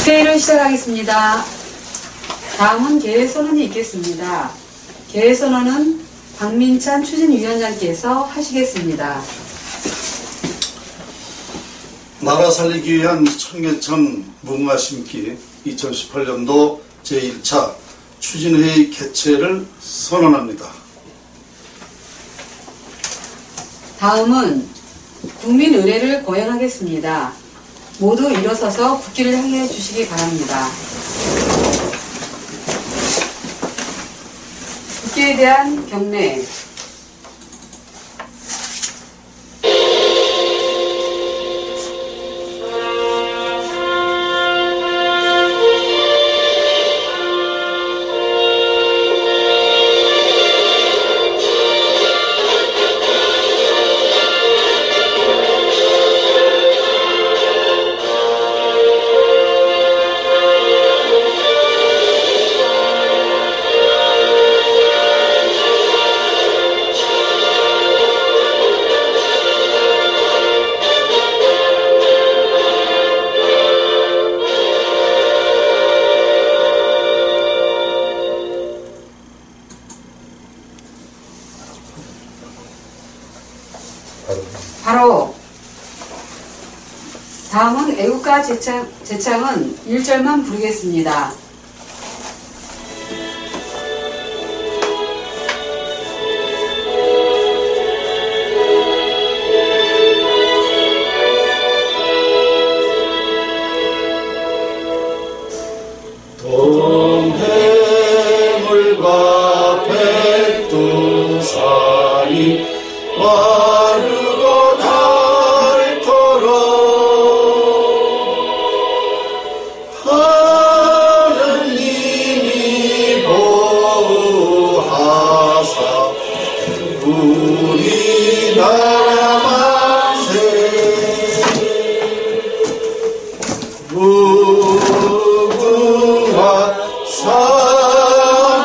회의를 시작하겠습니다. 다음은 개회선언이 있겠습니다. 개회선언은 박민찬 추진위원장께서 하시겠습니다. 나라 살리기 위한 청계천 무궁화 심기 2018년도 제1차 추진회의 개최를 선언합니다. 다음은 국민의례를 거행하겠습니다. 모두 일어서서 국기를 향해 주시기 바랍니다. 국기에 대한 경례. 바로 다음은 애국가 제창은 1절만 부르겠습니다. 동해물과 백두산이 마르고 닳도록 하느님이 보호하사 우리나라 만세 무궁화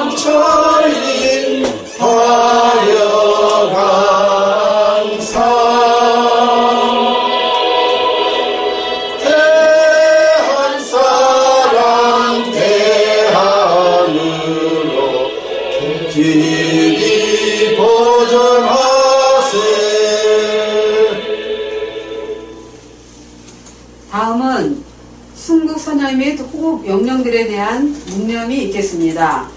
삼천리 화려강산 대한사랑 대한으로 길이 보전하세. 다음은 순국 선열 및 호국 영령들에 대한 묵념이 있겠습니다.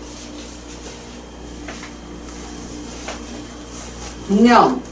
묵념.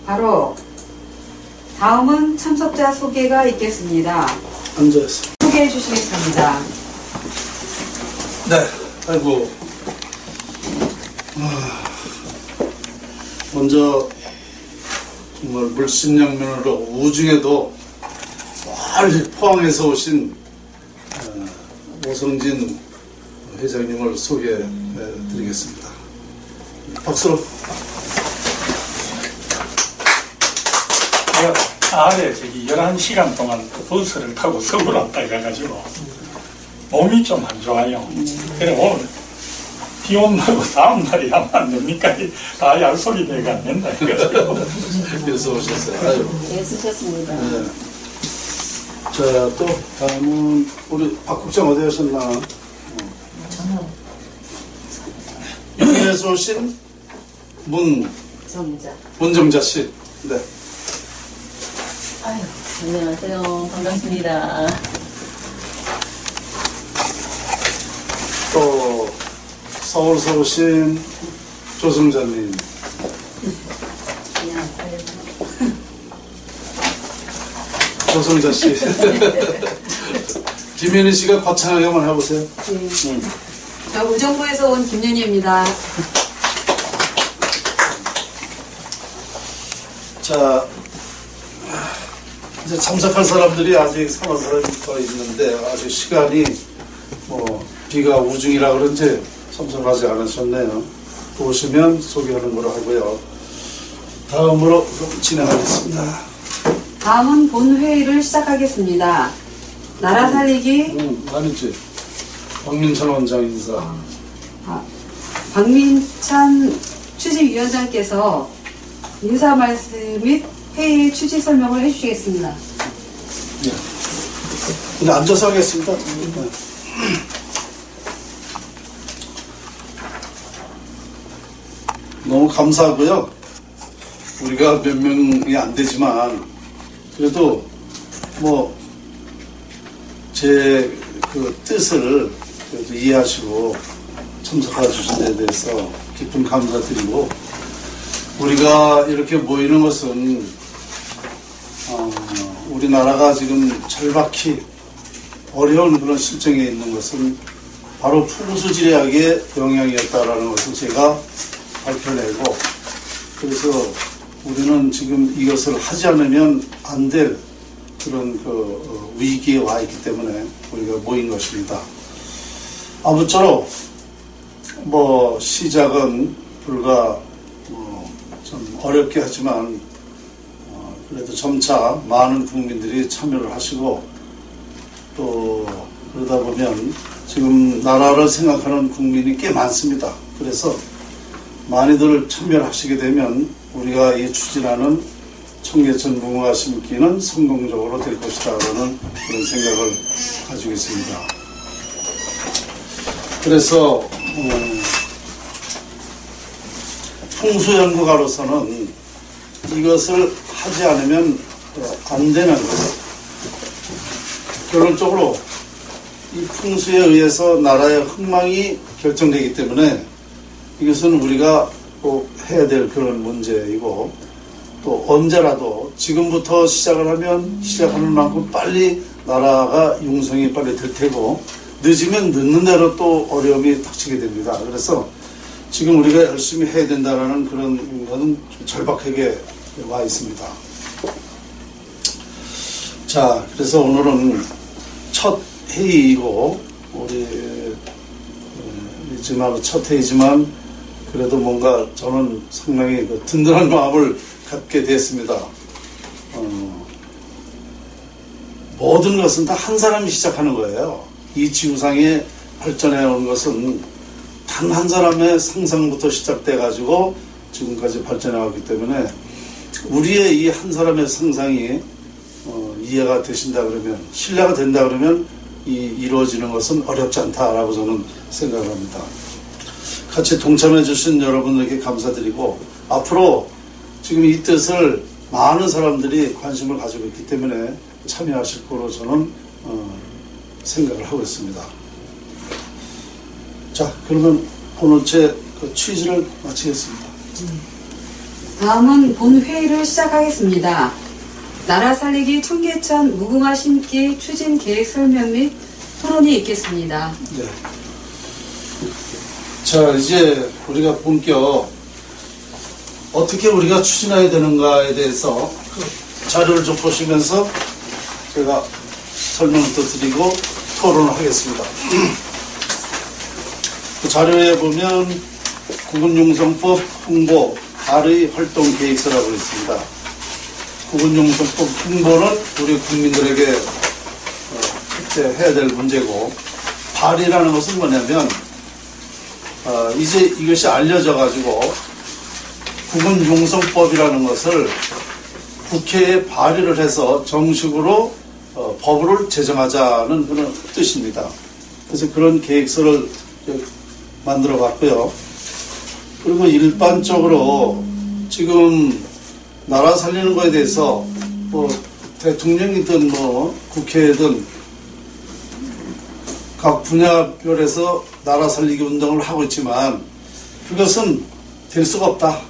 바로 다음은 참석자 소개가 있겠습니다. 앉아있어. 소개해 주시겠습니다. 네, 아이고. 먼저 정말 물심양면으로 우중에도 멀리 포항에서 오신 오성진 회장님을 소개해 드리겠습니다. 박수. 내가 아래 저기 11시간 동안 그 버스를 타고 서울 왔다 해가지고 몸이 좀 안 좋아요. 그래 오늘 비 온다고 다음날이 하면 안 됩니까? 다 약속이 내가 안 된다 해가지고 그래서 오셨어요. 아유. 네, 쓰셨습니다. 네. 자, 또 다음은 우리 박 국장 어디 가셨나? 저는 영예에서 오신 문정자 씨. 네. 아유, 안녕하세요. 반갑습니다. 또 서울서 오신 조승자님. 안녕하세요. 조승자 씨. 김윤희 씨가 거창하게 한번 해보세요. 네. 저 의정부에서 온 김윤희입니다. 자, 이제 참석할 사람들이 아직 서너 사람이 더 있는데 아직 시간이 뭐 비가 우중이라 그런지 참석하지 않으셨네요. 또 오시면 소개하는 걸로 하고요. 다음으로 진행하겠습니다. 다음은 본회의를 시작하겠습니다. 나라 살리기 아니지. 박민찬 원장 인사. 박민찬 추진위원장께서 인사 말씀 및 회의 취지 설명을 해주시겠습니다. 네. 그냥 앉아서 하겠습니다. 네. 너무 감사하고요. 우리가 몇 명이 안 되지만 그래도 뭐 제 그 뜻을 그래도 이해하시고 참석해 주신 데 대해서 깊은 감사드리고, 우리가 이렇게 모이는 것은 우리나라가 지금 절박히 어려운 그런 실정에 있는 것은 바로 풍수지리학의 영향이었다라는 것을 제가 밝혀내고, 그래서 우리는 지금 이것을 하지 않으면 안 될 그런 그 위기에 와 있기 때문에 우리가 모인 것입니다. 아무쪼록 뭐 시작은 불과 좀 어렵게 하지만 그래도 점차 많은 국민들이 참여를 하시고, 또 그러다 보면 지금 나라를 생각하는 국민이 꽤 많습니다. 그래서 많이들 참여를 하시게 되면 우리가 이 추진하는 청계천 무궁화 심기는 성공적으로 될 것이다 라는 그런 생각을 가지고 있습니다. 그래서 풍수연구가로서는 이것을 하지 않으면 안 되는 거예요. 결론적으로 이 풍수에 의해서 나라의 흥망이 결정되기 때문에 이것은 우리가 꼭 해야 될 그런 문제이고, 또 언제라도 지금부터 시작을 하면 시작하는 만큼 빨리 나라가 융성이 빨리 될 테고, 늦으면 늦는 대로 또 어려움이 닥치게 됩니다. 그래서 지금 우리가 열심히 해야 된다는 그런 것은 좀 절박하게 와 있습니다. 자, 그래서 오늘은 첫 회의이고, 우리 이지만 첫 회의지만 그래도 뭔가 저는 상당히 그 든든한 마음을 갖게 됐습니다. 모든 것은 다 한 사람이 시작하는 거예요. 이 지구상에 발전해 온 것은 단 한 사람의 상상부터 시작돼 가지고 지금까지 발전해 왔기 때문에 우리의 이 한 사람의 상상이 이해가 되신다 그러면, 신뢰가 된다 그러면 이루어지는 것은 어렵지 않다라고 저는 생각합니다. 같이 동참해 주신 여러분들에게 감사드리고, 앞으로 지금 이 뜻을 많은 사람들이 관심을 가지고 있기 때문에 참여하실 거로 저는 생각을 하고 있습니다. 자, 그러면 오늘 제 그 취지를 마치겠습니다. 다음은 본회의를 시작하겠습니다. 나라 살리기 청계천 무궁화 심기 추진 계획 설명 및 토론이 있겠습니다. 네. 자, 이제 우리가 본격 어떻게 우리가 추진해야 되는가에 대해서 그 자료를 좀 보시면서 제가 설명을 또 드리고 토론을 하겠습니다. 그 자료에 보면 국군융성법 홍보 발의 활동 계획서라고 있습니다. 국군융성법 홍보는 우리 국민들에게 해야 될 문제고, 발의라는 것은 뭐냐면 이제 이것이 알려져 가지고 국군융성법이라는 것을 국회에 발의를 해서 정식으로 법을 제정하자는 그런 뜻입니다. 그래서 그런 계획서를 만들어 봤고요. 그리고 일반적으로 지금 나라 살리는 거에 대해서 뭐 대통령이든 뭐 국회든 각 분야별에서 나라 살리기 운동을 하고 있지만 그것은 될 수가 없다.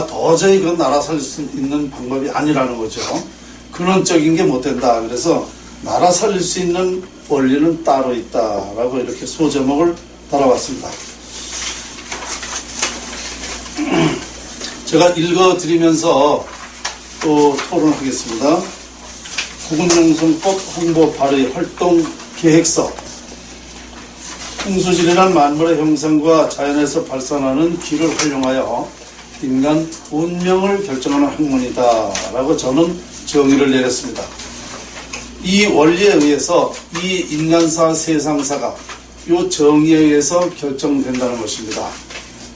도저히 그건 나라 살릴 수 있는 방법이 아니라는 거죠. 근원적인 게 못 된다. 그래서 나라 살릴 수 있는 원리는 따로 있다라고 이렇게 소제목을 달아봤습니다. 제가 읽어드리면서 또 토론하겠습니다. 국군용성법 홍보 발의 활동 계획서. 풍수질이란 만물의 형상과 자연에서 발산하는 기를 활용하여 인간 운명을 결정하는 학문이다 라고 저는 정의를 내렸습니다. 이 원리에 의해서 이 인간사 세상사가 이 정의에 의해서 결정된다는 것입니다.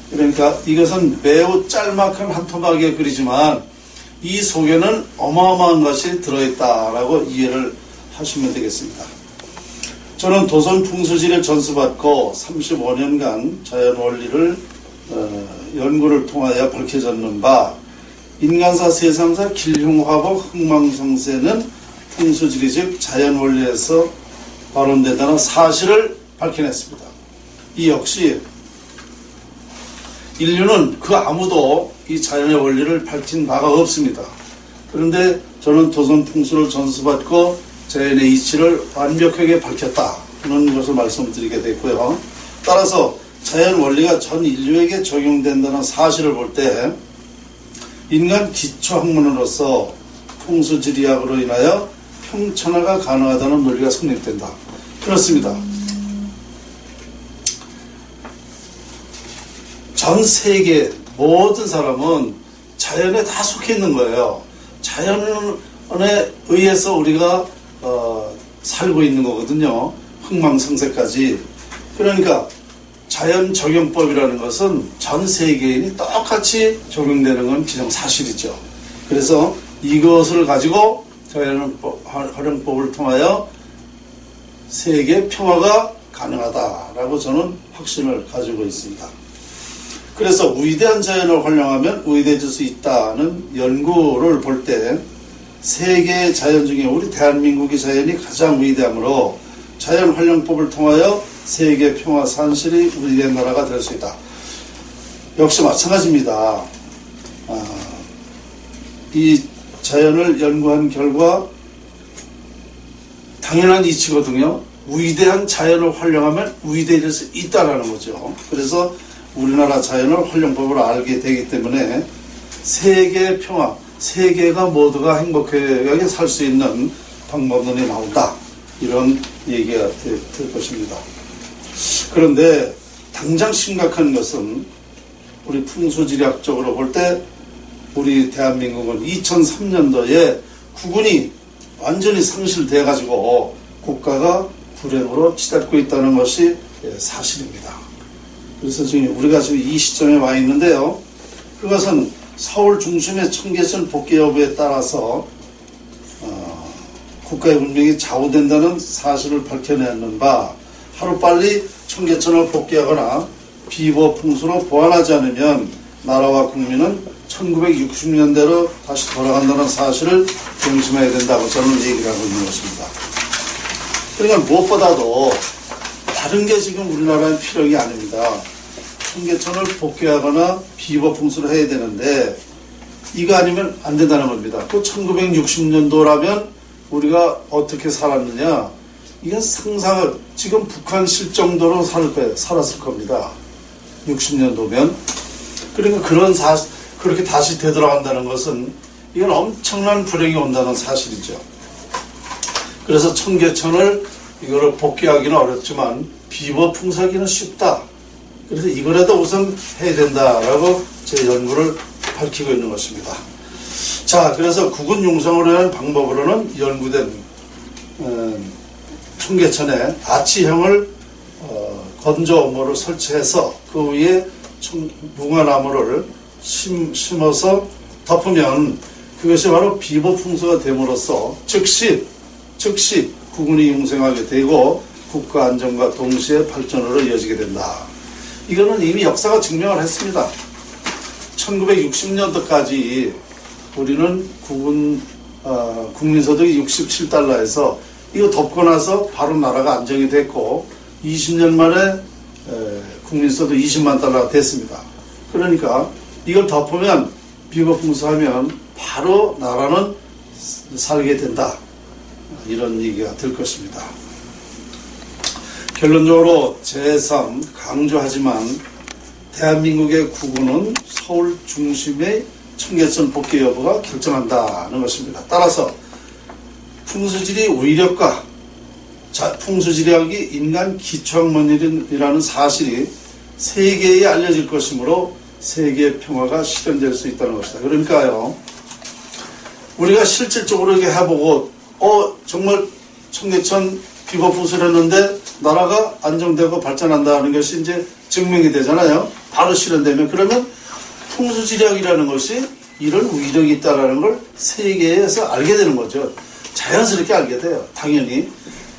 그러니까 이것은 매우 짤막한 한 토막의 글이지만 이 속에는 어마어마한 것이 들어있다라고 이해를 하시면 되겠습니다. 저는 도선 풍수지를 전수받고 35년간 자연 원리를 연구를 통하여 밝혀졌는 바 인간사 세상사 길흉화복 흥망성쇠는 풍수지리 즉 자연 원리에서 발원된다는 사실을 밝혀냈습니다. 이 역시 인류는 그 아무도 이 자연의 원리를 밝힌 바가 없습니다. 그런데 저는 도선 풍수를 전수받고 자연의 이치를 완벽하게 밝혔다는 것을 말씀드리게 됐고요. 따라서 자연 원리가 전 인류에게 적용된다는 사실을 볼 때 인간 기초학문으로서 풍수지리학으로 인하여 평천화가 가능하다는 논리가 성립된다. 그렇습니다. 전 세계 모든 사람은 자연에 다 속해 있는 거예요. 자연에 의해서 우리가 살고 있는 거거든요. 흥망성쇠까지. 그러니까 자연 적용법이라는 것은 전 세계인이 똑같이 적용되는 건 기정사실이죠. 그래서 이것을 가지고 자연 활용법을 통하여 세계 평화가 가능하다라고 저는 확신을 가지고 있습니다. 그래서 위대한 자연을 활용하면 위대해질 수 있다는 연구를 볼 때 세계 자연 중에 우리 대한민국의 자연이 가장 위대하므로 자연 활용법을 통하여 세계 평화 산실이 위대한 나라가 될 수 있다. 역시 마찬가지입니다. 이 자연을 연구한 결과 당연한 이치거든요. 위대한 자연을 활용하면 위대해질 수 있다는 거죠. 그래서 우리나라 자연을 활용법을 알게 되기 때문에 세계 평화, 세계가 모두가 행복하게 살 수 있는 방법론이 나온다. 이런 얘기가 될 것입니다. 그런데 당장 심각한 것은 우리 풍수지리학적으로 볼 때 우리 대한민국은 2003년도에 국군이 완전히 상실돼 가지고 국가가 불행으로 치닫고 있다는 것이 사실입니다. 그래서 지금 우리가 지금 이 시점에 와 있는데요. 그것은 서울 중심의 청계천 복귀 여부에 따라서 국가의 운명이 좌우된다는 사실을 밝혀내는 바 하루빨리 청계천을 복귀하거나 비보 풍수로 보완하지 않으면 나라와 국민은 1960년대로 다시 돌아간다는 사실을 명심해야 된다고 저는 얘기를 하고 있는 것입니다. 그러니까 무엇보다도 다른 게 지금 우리나라의 필요한 게 아닙니다. 청계천을 복귀하거나 비보 풍수를 해야 되는데 이거 아니면 안 된다는 겁니다. 그 1960년도라면 우리가 어떻게 살았느냐, 이건 상상을, 지금 북한 실정도로 살았을 겁니다. 60년도면. 그러니까 그렇게 다시 되돌아간다는 것은 이건 엄청난 불행이 온다는 사실이죠. 그래서 청계천을 이거를 복귀하기는 어렵지만 비보 풍수하기는 쉽다. 그래서 이거라도 우선 해야 된다라고 제 연구를 밝히고 있는 것입니다. 자, 그래서 국군 융성을 위한 방법으로는 연구된 청계천에 아치형을 건조모를 설치해서 그 위에 무화나무를 심어서 덮으면 그것이 바로 비보풍수가 됨으로써 즉시 국군이 융성하게 되고 국가 안정과 동시에 발전으로 이어지게 된다. 이거는 이미 역사가 증명을 했습니다. 1960년도까지 우리는 국군 국민소득이 67달러에서 이거 덮고 나서 바로 나라가 안정이 됐고 20년 만에 국민소득 20만 달러가 됐습니다. 그러니까 이걸 덮으면 비거풍수하면 바로 나라는 살게 된다. 이런 얘기가 될 것입니다. 결론적으로 제3 강조하지만 대한민국의 구구는 서울 중심의 청계천 복귀 여부가 결정한다는 것입니다. 따라서 풍수지리 위력과 풍수지리학이 인간 기초학문이라는 사실이 세계에 알려질 것이므로 세계 평화가 실현될 수 있다는 것이다. 그러니까요, 우리가 실질적으로 이렇게 해보고 정말 청계천 비거풍수를 했는데 나라가 안정되고 발전한다는 것이 이제 증명이 되잖아요. 바로 실현되면. 그러면 풍수지리학이라는 것이 이런 위력이 있다는 걸 세계에서 알게 되는 거죠. 자연스럽게 알게 돼요. 당연히.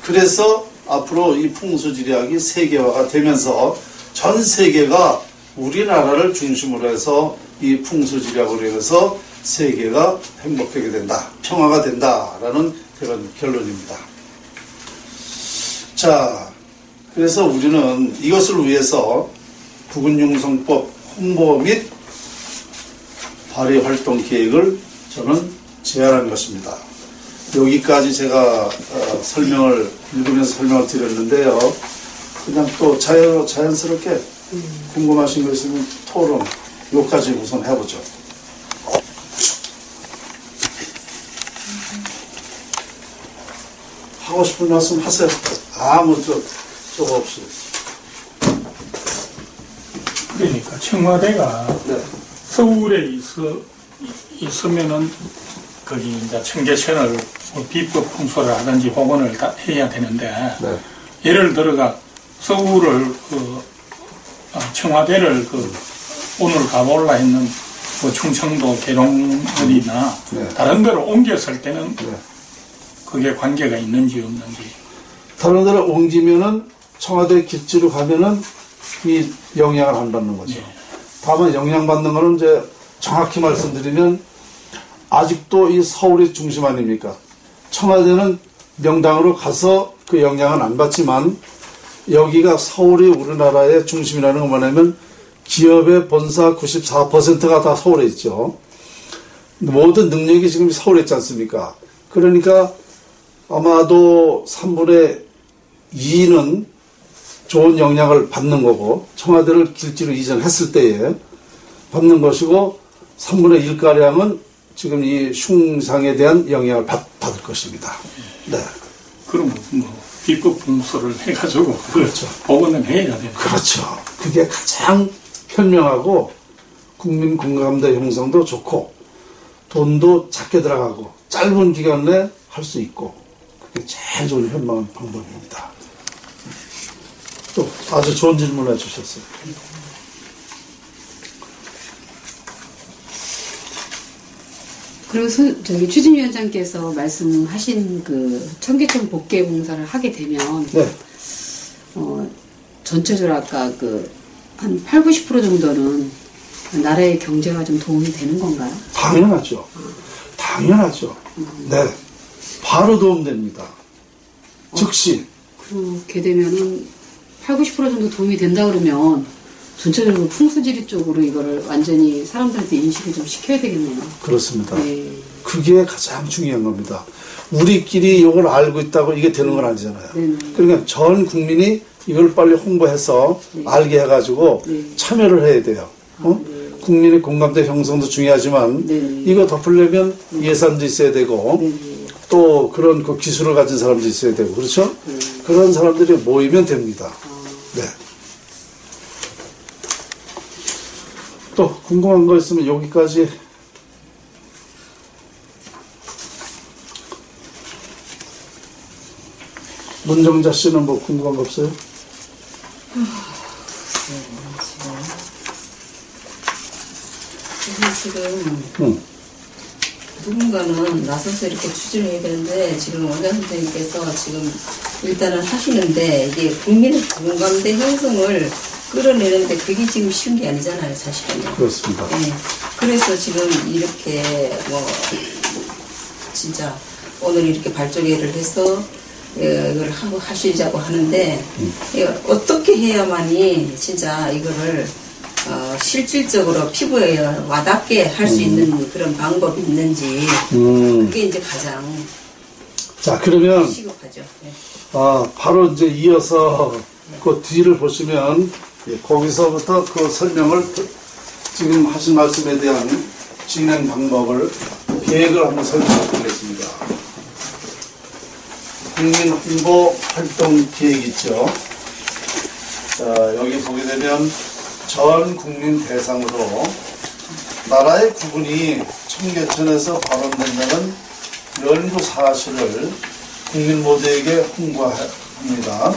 그래서 앞으로 이 풍수지리학이 세계화가 되면서 전 세계가 우리나라를 중심으로 해서 이 풍수지리학으로 인해서 세계가 행복하게 된다. 평화가 된다라는 그런 결론입니다. 자, 그래서 우리는 이것을 위해서 국은융성법 홍보 및 발의 활동 계획을 저는 제안한 것입니다. 여기까지 제가 설명을 읽으면서 설명을 드렸는데요. 그냥 또 자연스럽게 궁금하신 거 있으면 토론 여기까지 우선 해보죠. 하고 싶은 말씀 하세요. 아무 저거 없이. 그러니까 청와대가 네. 서울에 있으면은 거기 이제 청계천을 비법 풍수를 하든지 복원을 다 해야 되는데 네. 예를 들어가 서울을 청와대를 오늘 가볼라 했는 충청도 계룡을이나 네. 다른 데로 옮겼을 때는 네. 그게 관계가 있는지 없는지. 다른 데로 옮기면은 청와대 기지로 가면은 이 영향을 안 받는 거죠. 네. 다만 영향받는 거는 이제 정확히 말씀드리면 아직도 이 서울이 중심 아닙니까? 청와대는 명당으로 가서 그 영향은 안 받지만 여기가 서울이 우리나라의 중심이라는 건 뭐냐면 기업의 본사 94%가 다 서울에 있죠. 모든 능력이 지금 서울에 있지 않습니까? 그러니까 아마도 3분의 2는 좋은 영향을 받는 거고 청와대를 길지로 이전했을 때에 받는 것이고 3분의 1가량은 지금 이 흉상에 대한 영향을 받을 것입니다. 네. 그럼 비법 풍수를 해가지고 그렇죠. 복원을 해야 돼요. 그렇죠. 그게 가장 현명하고 국민 공감대 형성도 좋고 돈도 작게 들어가고 짧은 기간 내에 할 수 있고 그게 제일 좋은 현명한 방법입니다. 또 아주 좋은 질문을 해주셨어요. 그리고 저기 추진위원장께서 말씀하신 그 청계천 복개 공사를 하게 되면 네. 전체적으로 아까 한 80, 90% 정도는 나라의 경제가 좀 도움이 되는 건가요? 당연하죠. 당연하죠. 네. 바로 도움됩니다. 즉시. 그렇게 되면은 8, 90% 정도 도움이 된다 그러면 전체적으로 풍수지리 쪽으로 이거를 완전히 사람들한테 인식을 좀 시켜야 되겠네요. 그렇습니다. 네. 그게 가장 중요한 겁니다. 우리끼리 이걸 알고 있다고 이게 되는 건 아니잖아요. 네네. 그러니까 전 국민이 이걸 빨리 홍보해서 네. 알게 해가지고 네. 참여를 해야 돼요. 네. 국민의 공감대 형성도 중요하지만 네. 이거 덮으려면 예산도 있어야 되고 네. 또 그런 그 기술을 가진 사람도 있어야 되고 그렇죠? 그런 사람들이 모이면 됩니다. 네. 또 궁금한 거 있으면 여기까지. 문정자 씨는 뭐 궁금한 거 없어요? 지금 누군가는 나서서 이렇게 추진을 해야 되는데 지금 원장 선생님께서 지금 일단은 하시는데 이게 국민의 공감대 형성을 끌어내는데 그게 지금 쉬운 게 아니잖아요, 사실은요. 그렇습니다. 네. 그래서 지금 이렇게 진짜 오늘 이렇게 발조개를 해서 이걸 하고 하시자고 하는데 어떻게 해야만이 진짜 이거를 실질적으로 피부에 와닿게 할 수 있는 그런 방법이 있는지 그게 이제 가장 자, 그러면 시급하죠. 네. 바로 이제 이어서 그 뒤를 보시면 거기서부터 그 설명을 지금 하신 말씀에 대한 진행 방법을 계획을 한번 설명해 드리겠습니다. 국민 홍보 활동 계획 있죠. 자, 여기 보게 되면 전 국민 대상으로 나라의 구분이 청계천에서 발언된다는 연구 사실을 국민 모두에게 홍보합니다.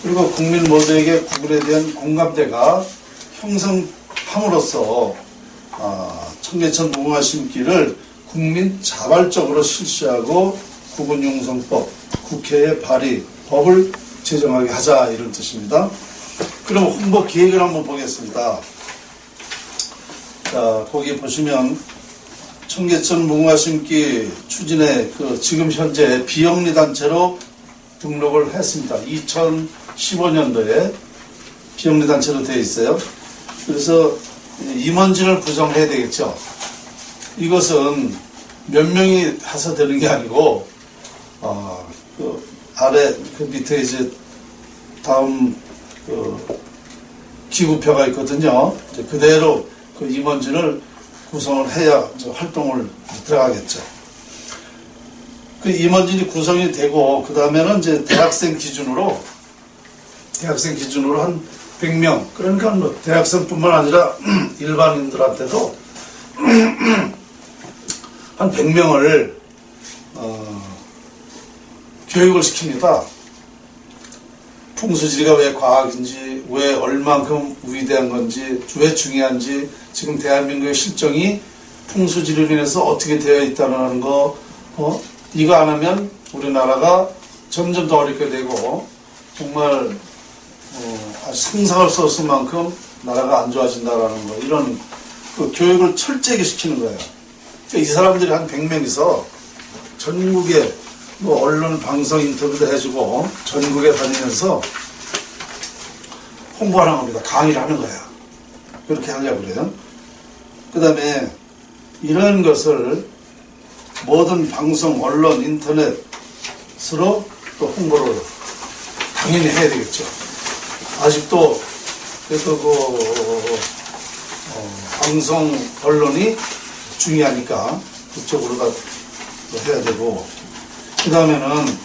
그리고 국민 모두에게 구분에 대한 공감대가 형성함으로써 청계천 무궁화 심기를 국민 자발적으로 실시하고 구분용성법, 국회에 발의, 법을 제정하게 하자 이런 뜻입니다. 그럼 홍보 기획을 한번 보겠습니다. 자, 거기 보시면 청계천 무궁화 심기 추진에 지금 현재 비영리 단체로 등록을 했습니다. 2015년도에 비영리 단체로 되어 있어요. 그래서 임원진을 구성해야 되겠죠. 이것은 몇 명이 해서 되는 게 아니고 아래 밑에 이제 다음 기구표가 있거든요. 그대로 그 임원진을 구성을 해야 활동을 들어가겠죠. 그 임원진이 구성이 되고 그 다음에는 이제 대학생 기준으로 한 100명, 그러니까 뭐 대학생뿐만 아니라 일반인들한테도 한 100명을 교육을 시킵니다. 풍수지리가 왜 과학인지, 왜 얼만큼 위대한 건지, 왜 중요한지, 지금 대한민국의 실정이 풍수지리로 인해서 어떻게 되어 있다는 거, 이거 안 하면 우리나라가 점점 더 어렵게 되고, 정말 상상할 수 없을 만큼 나라가 안 좋아진다라는 거, 이런 그 교육을 철저하게 시키는 거예요. 그러니까 이 사람들이 한 100명이서 전국에 뭐 언론 방송 인터뷰도 해주고 전국에 다니면서 홍보하는 겁니다. 강의를 하는 거예요. 그렇게 하려고 그래요. 그 다음에 이런 것을 모든 방송, 언론, 인터넷으로 또 홍보를 당연히 해야 되겠죠. 아직도 그래서 방송, 언론이 중요하니까 그쪽으로 다 해야 되고, 그 다음에는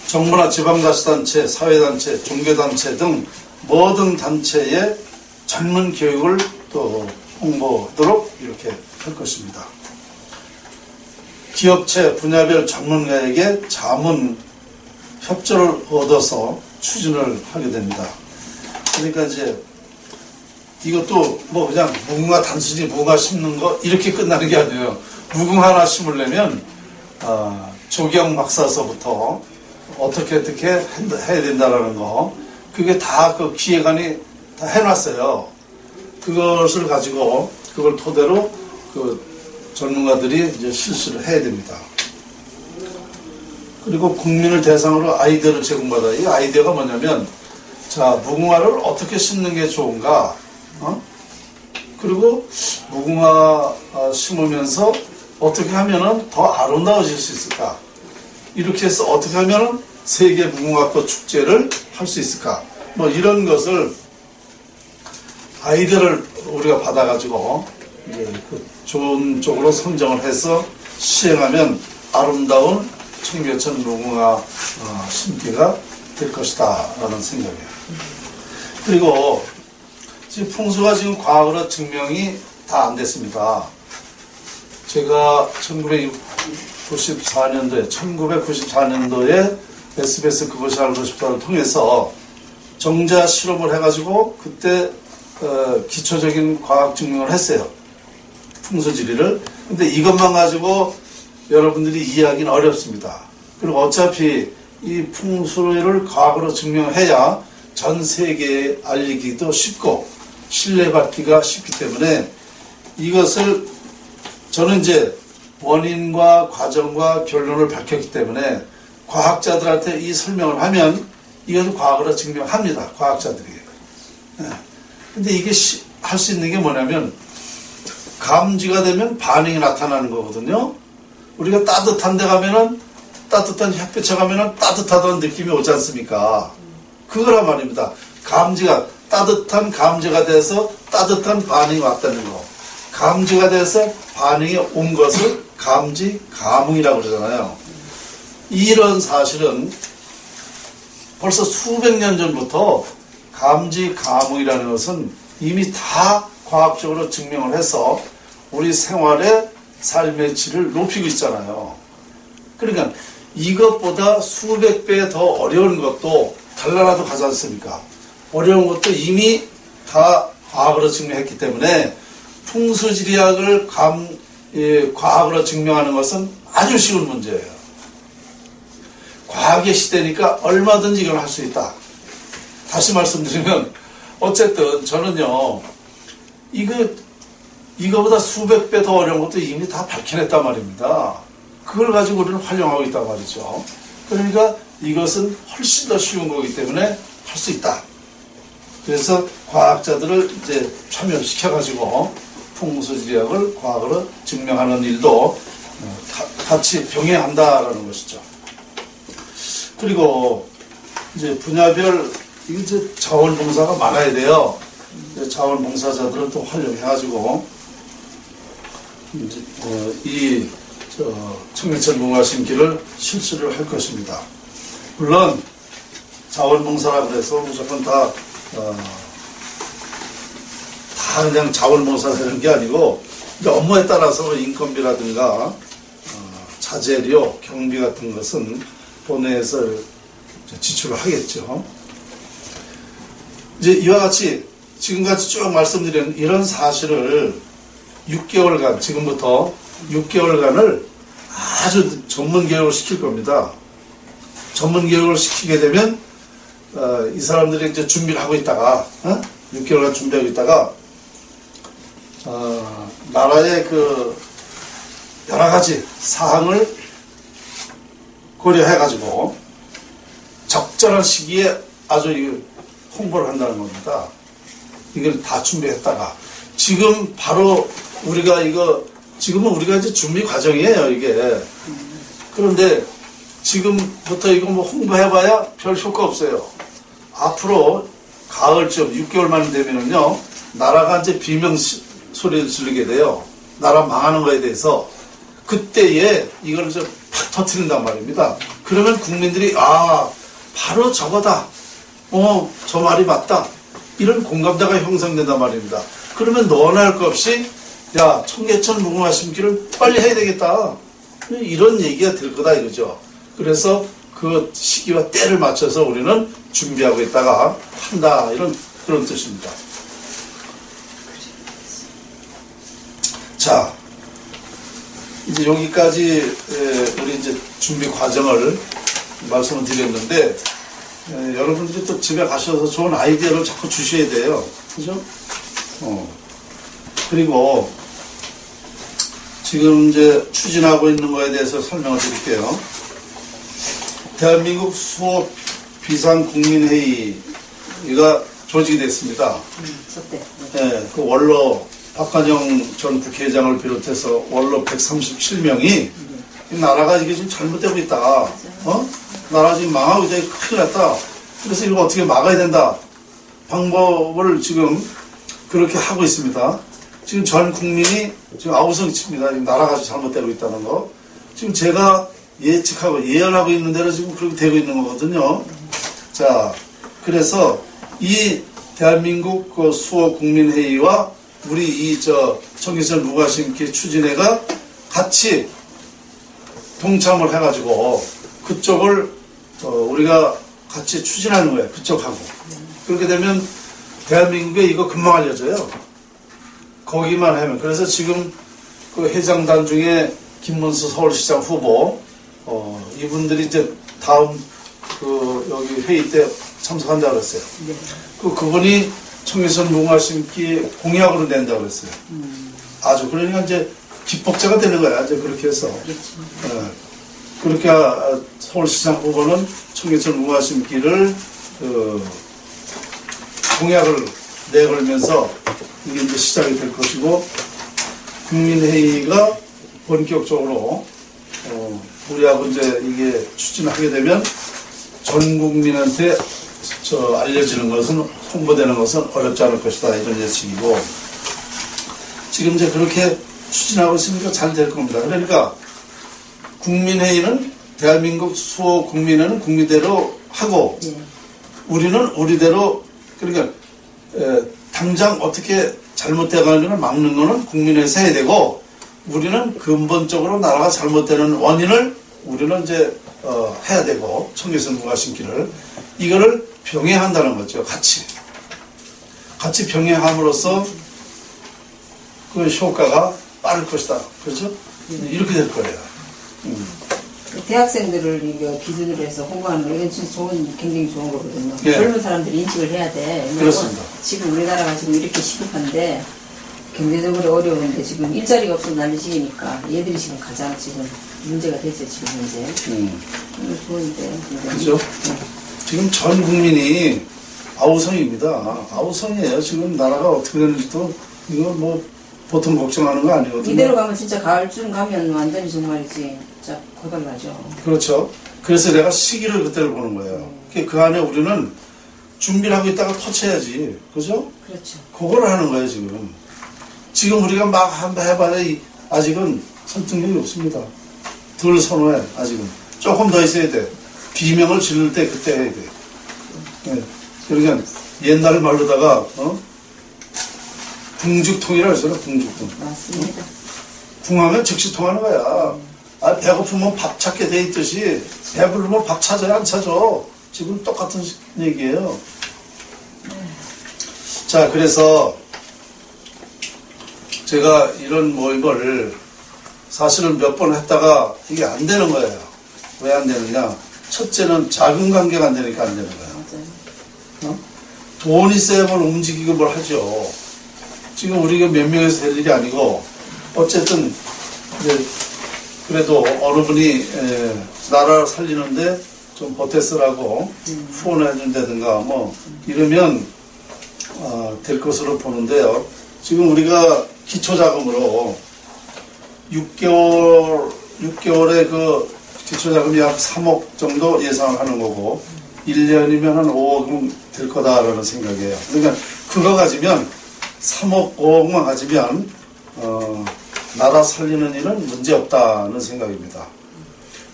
정부나 지방자치단체, 사회단체, 종교단체 등 모든 단체의 전문 교육을 또 홍보하도록 이렇게 할 것입니다. 기업체, 분야별 전문가에게 자문 협조를 얻어서 추진을 하게 됩니다. 그러니까 이제 이것도 뭐 그냥 무궁화 단순히 무궁화 심는 거 이렇게 끝나는 게 아니에요. 무궁화 하나 심으려면 조경 박사서부터 어떻게 해야 된다라는 거, 그게 다 그 기획안이 다 해놨어요. 그것을 가지고 그걸 토대로 그 전문가들이 이제 실시를 해야 됩니다. 그리고 국민을 대상으로 아이디어를 제공받아요. 이 아이디어가 뭐냐면, 자, 무궁화를 어떻게 심는 게 좋은가? 그리고 무궁화 심으면서 어떻게 하면은 더 아름다워질 수 있을까? 이렇게 해서 어떻게 하면은 세계 무궁화꽃 축제를 할 수 있을까? 뭐 이런 것을 아이디어를 우리가 받아가지고 이제 그 좋은 쪽으로 선정을 해서 시행하면 아름다운 청계천 무궁화 심기가 될 것이다 라는 생각이에요. 그리고 지금 풍수가 지금 과학으로 증명이 다 안 됐습니다. 제가 1994년도에 SBS 그것이 알고 싶다를 통해서 정자 실험을 해가지고 그때 기초적인 과학 증명을 했어요. 풍수지리를. 근데 이것만 가지고 여러분들이 이해하기는 어렵습니다. 그리고 어차피 이 풍수를 과학으로 증명해야 전 세계에 알리기도 쉽고 신뢰받기가 쉽기 때문에 이것을 저는 이제 원인과 과정과 결론을 밝혔기 때문에 과학자들한테 이 설명을 하면 이건 과학으로 증명합니다. 과학자들이. 근데 이게 할 수 있는 게 뭐냐면 감지가 되면 반응이 나타나는 거거든요. 우리가 따뜻한 데 가면은 따뜻한 햇볕에 가면은 따뜻하다는 느낌이 오지 않습니까? 그거란 말입니다. 감지가 따뜻한 감지가 돼서 따뜻한 반응이 왔다는 거. 감지가 돼서 반응이 온 것을 감지 감응이라고 그러잖아요. 이런 사실은 벌써 수백 년 전부터 감지 감응이라는 것은 이미 다 과학적으로 증명을 해서 우리 생활의 삶의 질을 높이고 있잖아요. 그러니까 이것보다 수백 배 더 어려운 것도 달나라도 가지 않습니까? 어려운 것도 이미 다 과학으로 증명했기 때문에 풍수지리학을 과학으로 증명하는 것은 아주 쉬운 문제예요. 과학의 시대니까 얼마든지 이걸 할 수 있다. 다시 말씀드리면 어쨌든 저는요 이거보다 수백 배 더 어려운 것도 이미 다 밝혀냈단 말입니다. 그걸 가지고 우리는 활용하고 있단 말이죠. 그러니까 이것은 훨씬 더 쉬운 거기 때문에 할 수 있다. 그래서 과학자들을 이제 참여시켜가지고 풍수지리학을 과학으로 증명하는 일도 같이 병행한다라는 것이죠. 그리고 이제 분야별 이제 자원봉사가 많아야 돼요. 자원봉사자들은 또 활용해가지고 이제 이 청계천 무궁화 심기를 실시를 할 것입니다. 물론 자원봉사라고 해서 무조건 다 그냥 자원봉사 되는 게 아니고 이제 업무에 따라서 인건비라든가 자재료, 경비 같은 것은 본회에서 지출을 하겠죠. 이제 이와 같이 지금까지 쭉 말씀드린 이런 사실을 6개월간, 지금부터 6개월간을 아주 전문 교육을 시킬 겁니다. 전문 교육을 시키게 되면 이 사람들이 이제 준비를 하고 있다가 6개월간 준비하고 있다가 나라의 그 여러 가지 사항을 고려해가지고 적절한 시기에 아주 홍보를 한다는 겁니다. 이걸 다 준비했다가 지금 바로 우리가 지금은 우리가 이제 준비 과정이에요, 이게. 그런데 지금부터 이거 뭐 홍보해봐야 별 효과 없어요. 앞으로 가을쯤 6개월만 되면은요, 나라가 이제 비명 소리를 지르게 돼요. 나라 망하는 거에 대해서. 그때에 이걸 이제 팍 터뜨린단 말입니다. 그러면 국민들이, 바로 저거다. 저 말이 맞다. 이런 공감대가 형성된단 말입니다. 그러면 너나 할 것 없이, 야, 청계천 무궁화 심기를 빨리 해야 되겠다. 이런 얘기가 될 거다, 이거죠. 그래서 그 시기와 때를 맞춰서 우리는 준비하고 있다가 한다. 그런 뜻입니다. 자, 이제 여기까지 우리 이제 준비 과정을 말씀을 드렸는데, 여러분들이 또 집에 가셔서 좋은 아이디어를 자꾸 주셔야 돼요. 그죠? 그리고 지금 이제 추진하고 있는 거에 대해서 설명을 드릴게요. 대한민국 수호 비상국민회의가 조직이 됐습니다. 네, 그 원로 박관영 전 국회의장을 비롯해서 원로 137명이 나라가 이게 좀 잘못되고 있다. 나라 지금 망하고 이제 큰일 났다. 그래서 이거 어떻게 막아야 된다. 방법을 지금 그렇게 하고 있습니다. 지금 전 국민이 지금 아우성 칩니다. 지금 나라가 잘못되고 있다는 거. 지금 제가 예측하고 예언하고 있는 대로 지금 그렇게 되고 있는 거거든요. 자, 그래서 이 대한민국 그 수호 국민회의와 우리 이 청계천 무궁화 심기 추진회가 같이 동참을 해가지고 그쪽을 우리가 같이 추진하는 거예요. 그쪽하고. 그렇게 되면 대한민국에 이거 금방 알려져요. 거기만 하면. 그래서 지금 그 회장단 중에 김문수 서울시장 후보, 이분들이 이제 다음 여기 회의 때 참석한다고 그랬어요. 네. 그분이 청계천 무궁화 심기 공약으로 낸다고 그랬어요. 아주. 그러니까 이제 기폭제가 되는 거야. 이제 그렇게 해서. 그렇게 서울시장 후보는 청계천 무궁화 심기를 공약을 내걸면서 이게 이제 시작이 될 것이고, 국민회의가 본격적으로 우리하고 이제 이게 추진하게 되면 전 국민한테 알려지는 것은, 홍보되는 것은 어렵지 않을 것이다, 이런 예측이고, 지금 이제 그렇게 추진하고 있으니까 잘 될 겁니다. 그러니까 국민회의는 대한민국 수호 국민회는 국민대로 하고, 우리는 우리대로, 그러니까 당장 어떻게 잘못돼가는 걸 막는 거는 국민회의에서 해야 되고, 우리는 근본적으로 나라가 잘못되는 원인을 우리는 이제 해야 되고, 청계천 무궁화 심기를 이거를 병행한다는 거죠. 같이 병행함으로써 그 효과가 빠를 것이다. 그렇죠? 이렇게 될 거예요. 대학생들을 이거 기준으로 해서 홍보하는 거, 이건 진짜 굉장히 좋은 거거든요. 예. 젊은 사람들이 인식을 해야 돼. 그렇습니다. 지금 우리나라가 지금 이렇게 시급한데, 경제적으로 어려운데, 지금 일자리가 없어서 난리 지기니까, 얘들이 지금 가장 지금 문제가 되죠, 지금 현재. 좋은데. 그렇죠? 지금 전 국민이 아우성입니다. 아우성이에요. 지금 나라가 어떻게 되는지도, 이거 뭐, 보통 걱정하는 거 아니거든요. 이대로 가면 진짜 가을쯤 가면 완전히 정말이지, 진짜 고달나죠. 그렇죠. 그래서 내가 시기를 그때를 보는 거예요. 그 안에 우리는 준비를 하고 있다가 터쳐야지. 그죠? 그렇죠. 그걸 하는 거예요, 지금. 지금 우리가 막 한번 해봐야 아직은 설득력이 없습니다. 덜 선호해, 아직은. 조금 더 있어야 돼. 비명을 지를 때 그때 해야 돼. 네. 그러니까 옛날 말로다가, 붕죽통이라고 했어요, 붕죽통. 맞습니다. 붕하면 즉시 통하는 거야. 배고프면 밥 찾게 돼 있듯이 배부르면 밥 찾아야 안 찾아. 지금 똑같은 얘기예요. 자, 그래서 제가 이런 모임을 사실은 몇 번 했다가 이게 안 되는 거예요. 왜 안 되느냐? 첫째는 자금 관계가 안 되니까 안 되는 거예요. 맞아요. 돈 있어야만 움직이고 뭘 하죠. 지금 우리가 몇 명에서 될 일이 아니고, 어쨌든 그래도 어느 분이 나라를 살리는데 좀 보태쓰라고 후원해준다든가 뭐 이러면 될 것으로 보는데요. 지금 우리가 기초자금으로 6개월에 그 기초자금이 약 3억 정도 예상을 하는 거고, 1년이면 한 5억은 될 거다라는 생각이에요. 그러니까 그거 가지면 3억, 5억만 가지면 나라 살리는 일은 문제 없다는 생각입니다.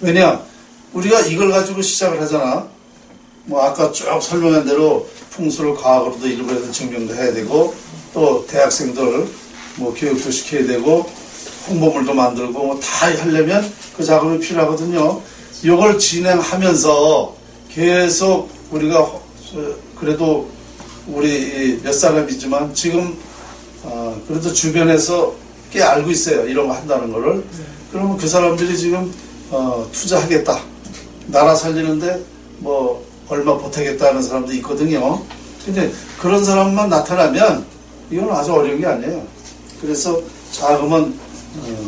왜냐? 우리가 이걸 가지고 시작을 하잖아. 뭐 아까 쭉 설명한 대로 풍수를 과학으로도 일부에서 증명도 해야 되고, 또 대학생들 뭐 교육도 시켜야 되고, 홍보물도 만들고 뭐 다 하려면 그 작업이 필요하거든요. 이걸 진행하면서 계속 우리가 그래도 우리 몇 사람이지만 지금 그래도 주변에서 꽤 알고 있어요. 이런 거 한다는 거를. 그러면 그 사람들이 지금 투자하겠다. 나라 살리는데 뭐 얼마 보태겠다는 사람도 있거든요. 근데 그런 사람만 나타나면 이건 아주 어려운 게 아니에요. 그래서 자금은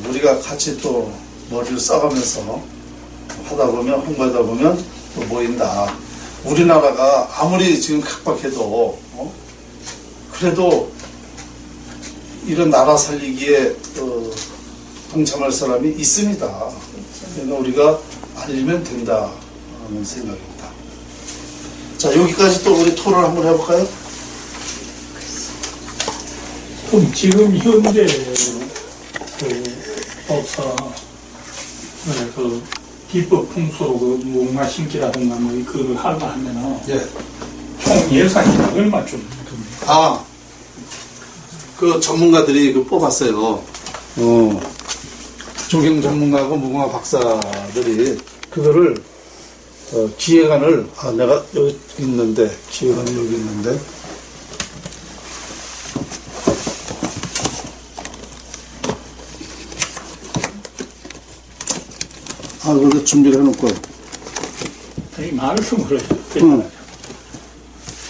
우리가 같이 또 머리를 써가면서 하다 보면, 홍보하다 보면 또 모인다. 우리나라가 아무리 지금 각박해도 그래도 이런 나라 살리기에 동참할 사람이 있습니다. 그러니까 우리가 알리면 된다는 생각입니다. 자, 여기까지 또 우리 토론 한번 해볼까요? 그럼 지금 현재 그 법사 그 기법 풍수로 그 무궁화 심기라든가 뭐 그걸 하려 하면은 예. 총 예산이 얼마쯤 듭니까? 그 전문가들이 그 뽑았어요. 조경 전문가하고 무궁화 박사들이 그거를 기획안을 내가 여기 있는데, 기획안이 여기 있는데, 그래서 준비를 해놓고. 이 말씀을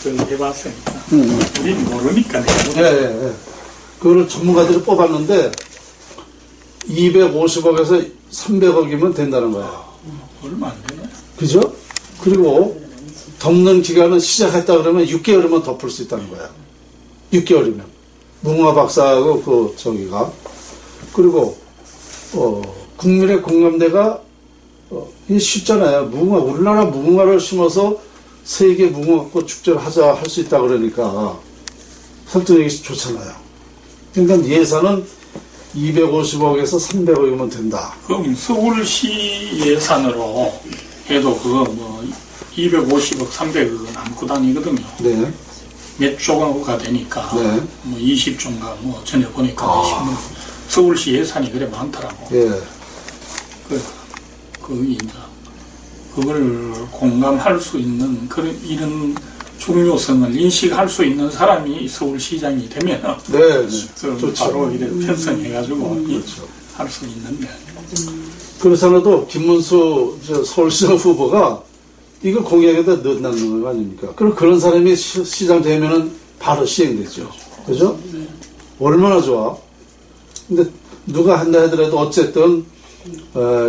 해봤으니까 우리는 모르니까. 예. 그거를 전문가들이 뽑았는데, 250억에서 300억이면 된다는 거예요. 얼마 안 되나요? 그죠? 그리고 덮는 기간은 시작했다 그러면 6개월이면 덮을 수 있다는 거야. 6개월이면. 무궁화 박사하고 저기가. 그리고, 국민의 공감대가, 이게 쉽잖아요. 우리나라 무궁화를 심어서 세계 무궁화꽃 축제를 하자 할 수 있다 그러니까 설득력이 좋잖아요. 그러니까 예산은 250억에서 300억이면 된다. 그럼 서울시 예산으로 해도 그거 뭐 250억, 300억은 아무것도 아니거든요. 네. 몇 조가 되니까 네. 뭐 20조인가 뭐 전에 보니까 신문 서울시 예산이 그래 많더라고. 예. 이제 그걸 공감할 수 있는 그런 이런 중요성을 인식할 수 있는 사람이 서울시장이 되면 네. 그 바로 이래 편성해가지고 그렇죠. 할 수 있는데. 그렇잖아도 김문수 서울시장 후보가 이거 공약에다 넣는 거 아닙니까? 그런 사람이 시장 되면은 바로 시행되죠. 그죠? 얼마나 좋아. 근데 누가 한다 하더라도 어쨌든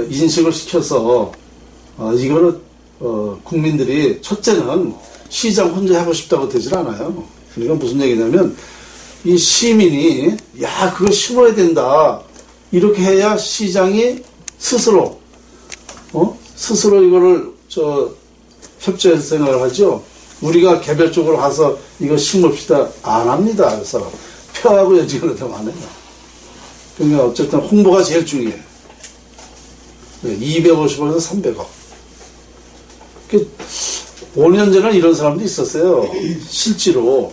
인식을 시켜서 이거를 국민들이 첫째는 시장 혼자 하고 싶다고 되질 않아요. 그러니까 무슨 얘기냐면 이 시민이 야 그거 심어야 된다 이렇게 해야 시장이 스스로 이거를 협조해서 생각을 하죠. 우리가 개별적으로 가서 이거 심읍시다 안 합니다. 그래서 표하고 여지그러다 안 해요. 그러니까 어쨌든 홍보가 제일 중요해요. 250억에서 300억. 5년 전에 이런 사람도 있었어요. 실제로.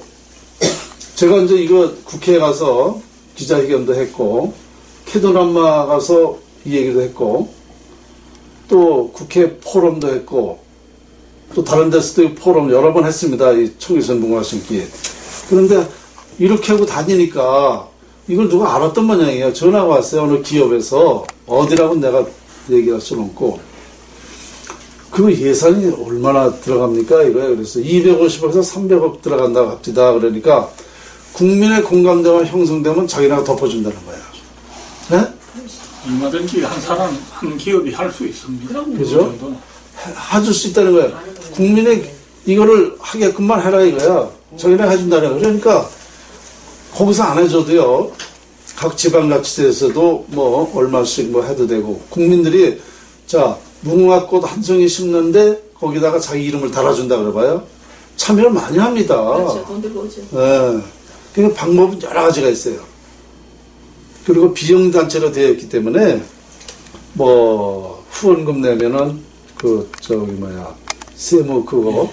제가 이제 이거 국회에 가서 기자회견도 했고, 캐도남마 가서 이 얘기도 했고, 또 국회 포럼도 했고, 또 다른 데서도 포럼 여러 번 했습니다. 이 청계천 무궁화 심기. 그런데 이렇게 하고 다니니까 이걸 누가 알았던 모양이에요. 전화가 왔어요. 어느 기업에서. 어디라고 내가 얘기할 수는 없고. 그 예산이 얼마나 들어갑니까? 이거예요. 그래서 250억에서 300억 들어간다고 합시다. 그러니까 국민의 공감대가 형성되면 자기네가 덮어준다는 거예요. 네? 얼마든지 한 기업이 할 수 있습니다. 그죠? 해줄 수 있다는 거예요. 국민의 이거를 하게끔만 해라 이거야. 자기네가 해준다는 거예요. 그러니까 거기서 안 해줘도요. 각 지방자치제에서도 뭐 얼마씩 뭐 해도 되고 국민들이 자 무궁화꽃 한 송이 심는데 거기다가 자기 이름을 달아준다 그래봐요. 참여를 많이 합니다. 그렇죠. 돈 들고 오죠. 네. 그러니까 방법은 여러 가지가 있어요. 그리고 비용단체로 되어 있기 때문에 뭐 후원금 내면은 세무 그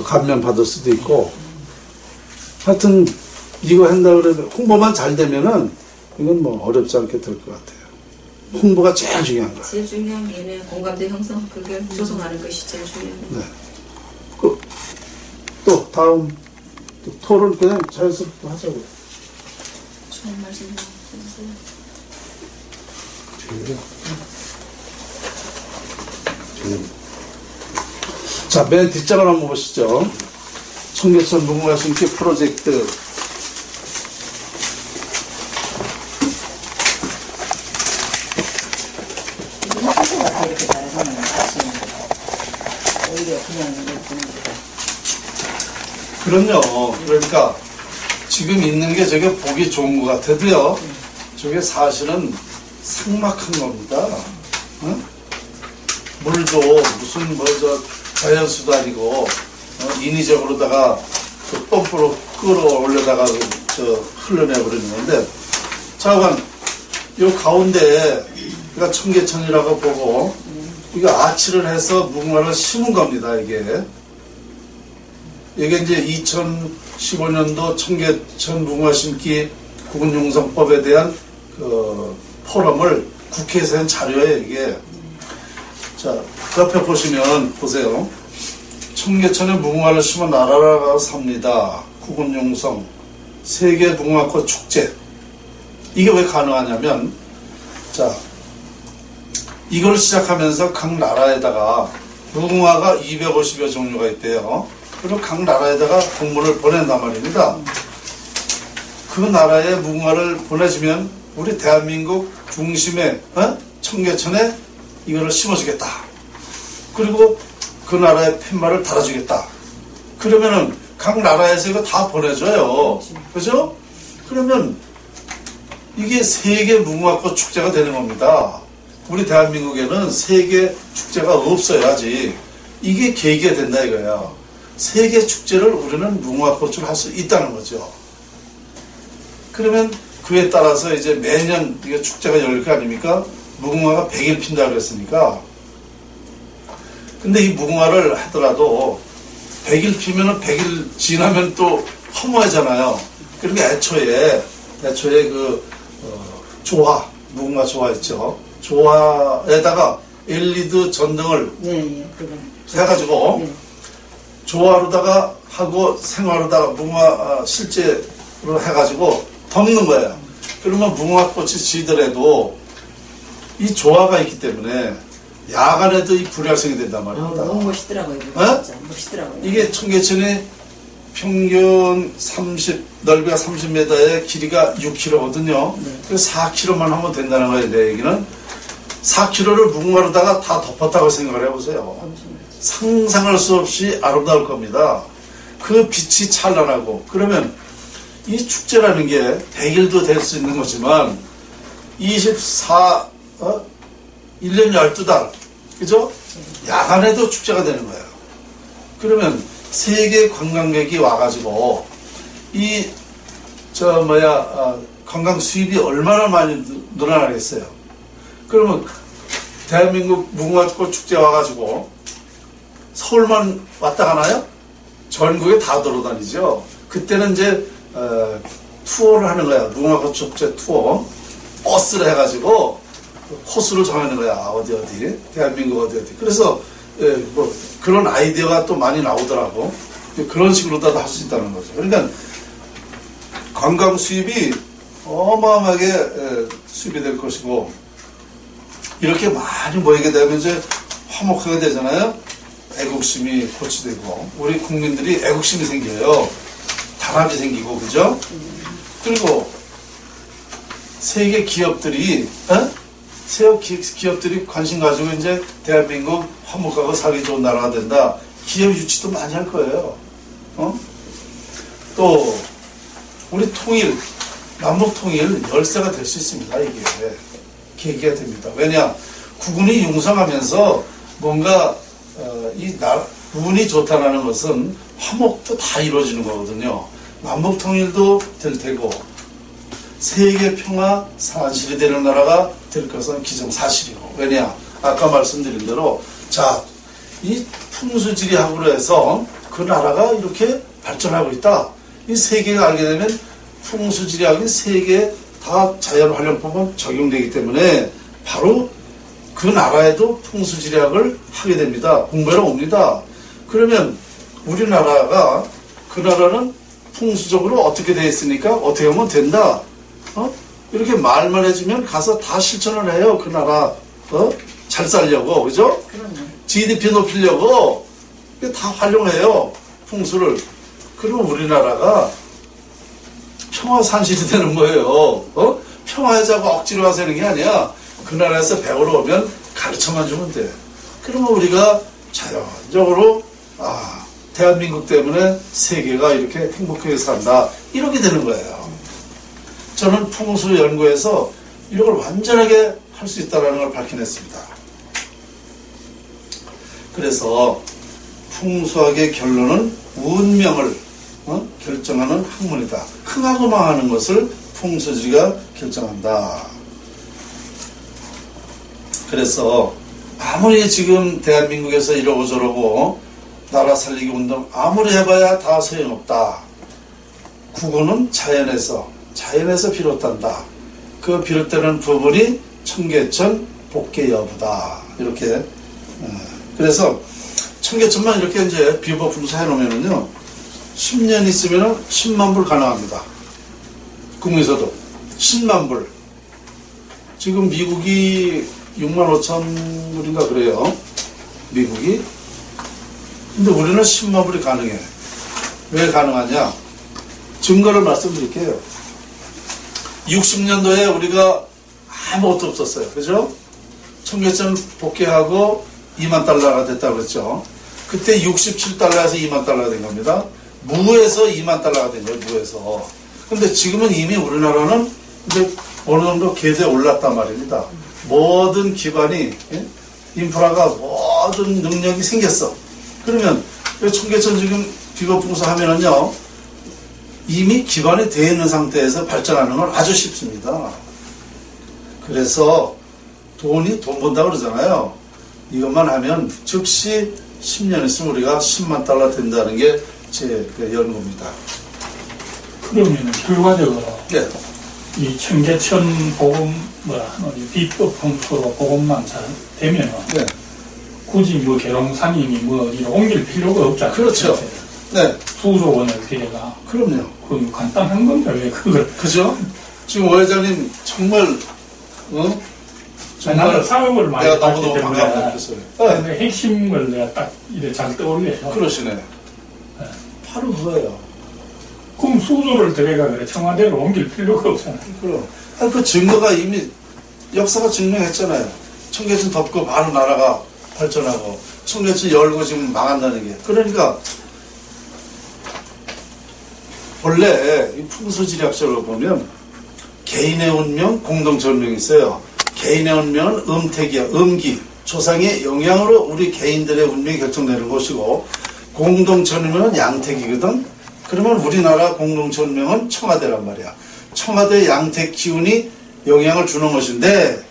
감면 받을 수도 있고 하여튼 이거 한다 그러면 홍보만 잘 되면은 이건 뭐 어렵지 않게 될 것 같아요. 홍보가 제일 중요한 거예요. 제일 중요한 게 공감대 형성 그걸 조성하는 것이 제일 중요합니다. 네. 또 다음 토론 그냥 자연스럽게 하자고요. 좋은 말씀 해주세요. 자, 맨 뒷장을 한번 보시죠. 청계천 무궁화 심기 프로젝트. 이렇게 잘하면 사실 오히려 그냥 이걸 보는 거다. 그럼요. 그러니까 지금 있는 게 저게 보기 좋은 것 같아도요. 저게 사실은 삭막한 겁니다. 응? 물도 무슨 자연수도 아니고 인위적으로다가 그 펌프로 끌어올려다가 흘러내버리는 건데 잠깐 요 가운데 그러니까 청계천이라고 보고 이거 아치를 해서 무궁화를 심은 겁니다. 이게 이제 2015년도 청계천 무궁화 심기 국은융성법에 대한 그 포럼을 국회에서 한 자료예요. 이게 자 옆에 보세요. 청계천에 무궁화를 심어 나라가 삽니다. 국은융성 세계 무궁화꽃 축제. 이게 왜 가능하냐면 자 이걸 시작하면서 각 나라에다가 무궁화가 250여 종류가 있대요. 그리고 각 나라에다가 공문을 보낸단 말입니다. 그 나라에 무궁화를 보내주면 우리 대한민국 중심에 청계천에 이거를 심어주겠다. 그리고 그 나라의 팻말을 달아주겠다. 그러면은 각 나라에서 이거 다 보내줘요. 그죠? 그러면 이게 세계 무궁화꽃 축제가 되는 겁니다. 우리 대한민국에는 세계 축제가 없어요, 아직. 이게 계기가 된다 이거야. 세계 축제를 우리는 무궁화꽃으로 할 수 있다는 거죠. 그러면 그에 따라서 이제 매년 이게 축제가 열릴 거 아닙니까? 무궁화가 100일 핀다 그랬으니까. 근데 이 무궁화를 하더라도 100일 피면은 100일 지나면 또 허무하잖아요. 그러니까 애초에 조화, 무궁화 조화 있죠. 조화에다가 LED 전등을 해가지고 조화로다가 하고 생화로다가 무궁화 실제로 해가지고 덮는 거예요. 그러면 무궁화꽃이 지더라도 이 조화가 있기 때문에 야간에도 이 불이 활성이 된단 말입니다. 너무 멋있더라고요. 진짜 멋있더라고요. 이게 청계천이 평균 넓이가 30m에 길이가 6km거든요. 그래서 4km만 하면 된다는 거예요, 내 얘기는. 4km를 무궁화로다가 다 덮었다고 생각을 해보세요. 상상할 수 없이 아름다울 겁니다. 그 빛이 찬란하고. 그러면 이 축제라는 게 100일도 될 수 있는 거지만 1년 12달, 그죠? 야간에도 축제가 되는 거예요. 그러면 세계 관광객이 와가지고 관광 수입이 얼마나 많이 늘어나겠어요. 그러면 대한민국 무궁화꽃 축제 와가지고 서울만 왔다 가나요? 전국에 다 돌아다니죠. 그때는 이제 투어를 하는 거야. 무궁화꽃 축제 투어. 버스를 해가지고 코스를 정하는 거야. 어디 대한민국 어디. 그래서 그런 아이디어가 또 많이 나오더라고. 그런 식으로도 할 수 있다는 거죠. 그러니까 관광 수입이 어마어마하게 수입이 될 것이고, 이렇게 많이 모이게 되면 이제 화목하게 되잖아요. 애국심이 고취되고 우리 국민들이 애국심이 생겨요. 단합이 생기고, 그죠? 그리고 세계 기업들이 기업들이 관심 가지고 이제 대한민국 화목하고 살기 좋은 나라가 된다. 기업 유치도 많이 할 거예요. 또 우리 남북 통일 열세가 될 수 있습니다. 이게 계기가 됩니다. 왜냐, 국군이 융성하면서 뭔가 운이 좋다는 것은 화목도 다 이루어지는 거거든요. 남북 통일도 될 테고 세계 평화 사실이 되는 나라가 될 것은 기정사실이고. 왜냐, 아까 말씀드린 대로 이 풍수지리학으로 해서 그 나라가 이렇게 발전하고 있다. 이 세계가 알게 되면 풍수지리학이 세계 다 자연활용법은 적용되기 때문에 바로 그 나라에도 풍수지리학을 하게 됩니다. 공부하러 옵니다. 그러면 우리나라가 그 나라는 풍수적으로 어떻게 되어 있으니까 어떻게 하면 된다. 이렇게 말만 해주면 가서 다 실천을 해요. 그 나라 잘 살려고, 그죠? GDP 높이려고 다 활용해요. 풍수를. 그리고 우리나라가 평화산실이 되는 거예요. 평화하자고 억지로 하자는 게 아니야. 그 나라에서 배우러 오면 가르쳐만 주면 돼. 그러면 우리가 자연적으로 대한민국 때문에 세계가 이렇게 행복하게 산다. 이렇게 되는 거예요. 저는 풍수 연구에서 이런 걸 완전하게 할 수 있다는 걸 밝혀냈습니다. 그래서 풍수학의 결론은 운명을 결정하는 학문이다. 흥하고 망하는 것을 풍수지리가 결정한다. 그래서 아무리 지금 대한민국에서 이러고 저러고 나라 살리기 운동 아무리 해봐야 다 소용없다. 국어는 자연에서 비롯한다. 그 비롯되는 부분이 청계천 복개 여부다. 이렇게. 그래서 청계천만 이렇게 이제 비법 풍수 해놓으면은요, 10년 있으면은 10만 불 가능합니다. 국무에서도 10만 불. 지금 미국이 6만 5천 불인가 그래요. 미국이. 근데 우리는 10만 불이 가능해. 왜 가능하냐? 증거를 말씀드릴게요. 60년도에 우리가 아무것도 없었어요. 그죠? 청계천 복귀하고 2만 달러가 됐다고 그랬죠. 그때 67달러에서 2만 달러가 된 겁니다. 무에서 2만 달러가 된 거예요. 무에서. 근데 지금은 이미 우리나라는 이제 어느 정도 궤도에 올랐단 말입니다. 모든 기반이, 예? 인프라가 모든 능력이 생겼어. 그러면 청계천 지금 비거풍수 하면은요, 이미 기반이 되어 있는 상태에서 발전하는 건 아주 쉽습니다. 그래서 돈 번다고 그러잖아요. 이것만 하면 즉시 10년 있으면 우리가 10만 달러 된다는 게 제 연구입니다. 그러면 결과적으로 네. 이 청계천 보금 비법 풍수로 보금만 잘 되면 네. 굳이 뭐 계룡산이니 뭐 어디로 옮길 필요가 없잖아요. 그렇죠. 네. 수조 원을 비례가 그럼요. 그 간단한 건데 왜 그걸? 그죠? 지금 오 회장님 정말 나는 사업을 많이 내가 봤기 너무너무 때문에 반갑겠어요. 네. 근데 핵심을 내가 딱 이래 잘 떠올려요. 그러시네. 바로 그거예요. 그럼 수조를 들어가 그래 청와대로 옮길 필요가 없잖아요. 그럼. 그 증거가 이미 역사가 증명했잖아요. 청계천 덮고 바로 나라가 발전하고 청계천 열고 지금 망한다는 게. 그러니까 원래 이 풍수지리학적으로 보면 개인의 운명, 공동체 운명이 있어요. 개인의 운명은 음택이야, 음기. 조상의 영향으로 우리 개인들의 운명이 결정되는 것이고, 공동체 운명은 양택이거든. 그러면 우리나라 공동체 운명은 청와대란 말이야. 청와대 양택 기운이 영향을 주는 것인데,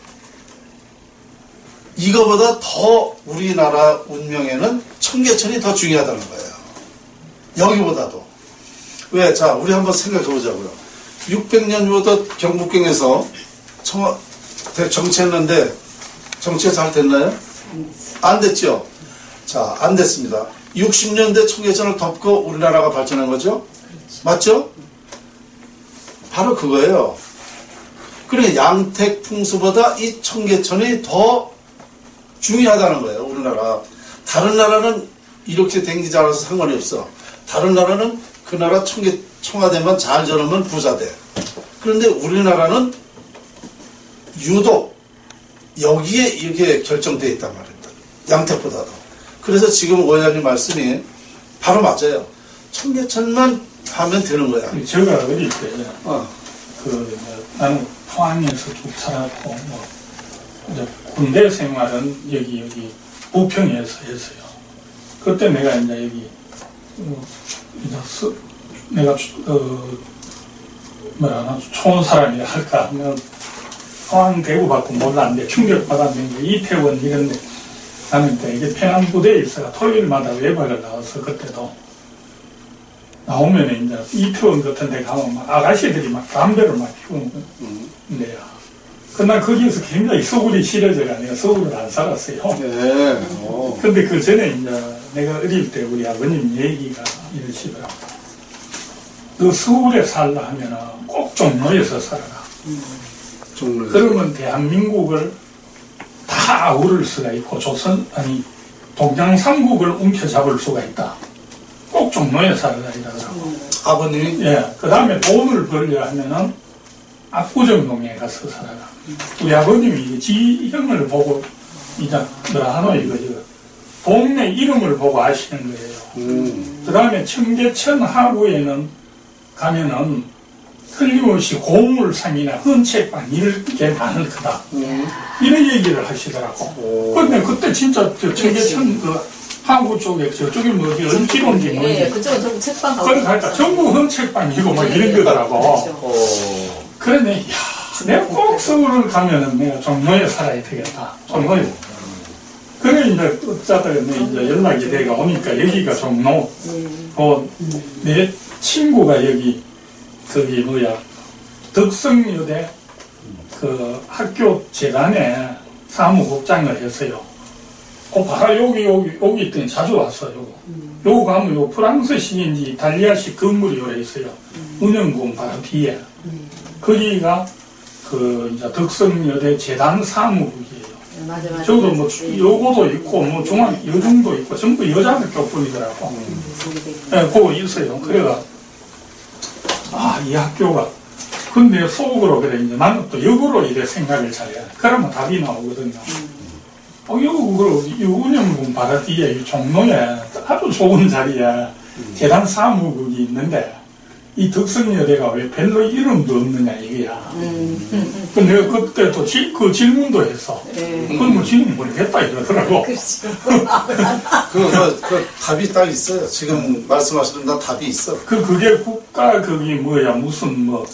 이거보다 더 우리나라 운명에는 청계천이 더 중요하다는 거예요. 여기보다도. 왜? 자, 우리 한번 생각해 보자고요. 600년부터 경북경에서 정치했는데, 정치가 잘 됐나요? 안 됐죠? 자, 안 됐습니다. 60년대 청계천을 덮고 우리나라가 발전한 거죠? 맞죠? 바로 그거예요. 그래, 양택 풍수보다 이 청계천이 더 중요하다는 거예요, 우리나라. 다른 나라는 이렇게 댕기지 않아서 상관이 없어. 다른 나라는 그 나라 청와대만 잘 저러면 부자돼. 그런데 우리나라는 유독 여기에 이렇게 결정되어 있단 말입니다. 양택보다도. 그래서 지금 오 회장님 말씀이 바로 맞아요. 청계천만 하면 되는 거야. 제가 어릴 때, 나는 포항에서 쭉 살았고, 이제 군대 생활은 여기 부평에서 했어요. 그때 내가 이제 여기, 내가, 좋은 사람이라 할까. 포항 대구 받고 몰랐는데 충격받았는데 이태원 이런데 나는 이게 평안부대에 있어가 토요일마다 외박을 나와서 그때도 나오면 이제 이태원 같은 데 가면 막 아가씨들이 막 담배를 막 피우는 데요. 그날 거기에서 굉장히 서울이 싫어져가 내가 서울을 안 살았어요. 네. 근데 그 전에 이제 내가 어릴 때 우리 아버님 얘기가 이러시더라고. 너 서울에 살라 하면은 꼭 종로에서 살아라. 종로에서. 그러면 대한민국을 다 아우를 수가 있고 동양 삼국을 움켜잡을 수가 있다. 꼭 종로에 살아라 이러더라고. 아버님이? 예. 그 다음에 돈을 벌려 하면은 압구정동에 가서 살아라. 우리 아버님이 지형을 보고 이제 이거 동네 이름을 보고 아시는 거예요. 그 다음에 청계천 하구에는 가면은 틀림없이 고물상이나 헌책방 이렇게 많을 거다. 이런 얘기를 하시더라고. 근데 그때 진짜 청계천 하구 쪽에 저쪽이 뭐지 얼기론지 뭐지. 예, 그쪽은 좀 책방 가고. 그러니까 전부 헌책방이고 뭐 이런 거더라고. 그러네. 내가 꼭 서울을 가면은 내가 종로에 살아야 되겠다. 종로에. 그래 이제 어쩌다가 이제 연락이 내가 오니까 여기가 종로. 내 친구가 여기 덕성여대 그 학교 재단에 사무국장을 했어요. 바로 여기 있더니 자주 왔어요. 요거 가면 요 프랑스식인지 이탈리아식 건물이 요래 있어요. 운영군 바로 뒤에. 거기가 이제 덕성여대 재단 사무국이에요. 맞아. 저도 뭐 요거도 있고 뭐 여중도 있고 전부 여자들 교권이더라고. 네, 그거 있어요. 그래가 이 학교가 근데 속으로 그래, 이제 나는 또 역으로 이래 생각을 잘해. 그러면 답이 나오거든요. 이거, 운영군 바로 뒤에 이 종로에 아주 좋은 자리에 계단 사무국이 있는데, 이 덕성여대가 왜 별로 이름도 없느냐, 이거야. 그 내가 그때 또 그 질문도 했어. 그건 뭐 질문 모르겠다, 이러더라고. 그 답이 딱 있어요. 지금 말씀하시는 다 답이 있어. 그게 국가, 무슨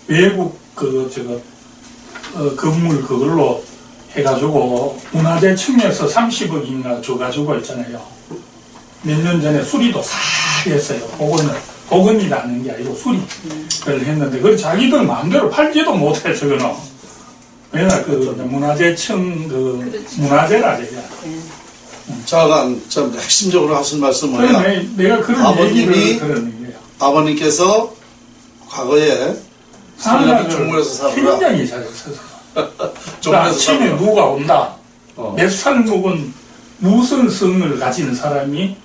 외국, 건물 그걸로 해가지고, 문화재 층에서 30억인가 줘가지고 있잖아요. 몇 년 전에 수리도 싹 했어요. 복원이라는 게 아니고 수리를 했는데, 그걸 자기들 마음대로 팔지도 못해, 저거는. 왜냐, 문화재층, 문화재라, 저게. 잠깐, 좀 핵심적으로 하신 말씀은 뭐냐? 내가 그런 얘기를 들었는 거예요. 아버님께서 과거에 종로에서 살아라. 굉장히 잘했어요. 종로에서 아침에 살아라. 누가 온다. 몇 살 먹은 무슨 성을 가진 사람이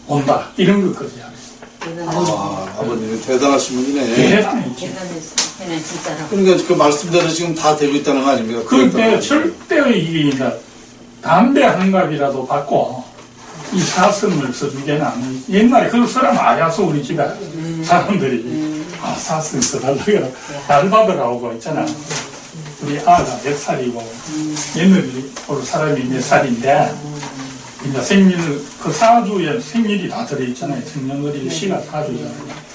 온다. 이런 것까지 알았어요. 아버님이 대단하신 분이네. 대단했죠. 대단했어. 진짜로. 그러니까 그 말씀대로 지금 다 되고 있다는 거 아닙니까? 그때 절대 이게 이제 담배 한 갑이라도 받고 이 사슴을 써주게는 안. 옛날에 그걸 쓰라면 아야서 우리 집에 사람들이 사슴 써달라고 알바들 오고 있잖아. 우리 아가 몇 살이고 며느리 올 사람이 몇 살인데 이제 그 사주에 생일이 다 들어있잖아요. 생년월일 시가 사주잖아요.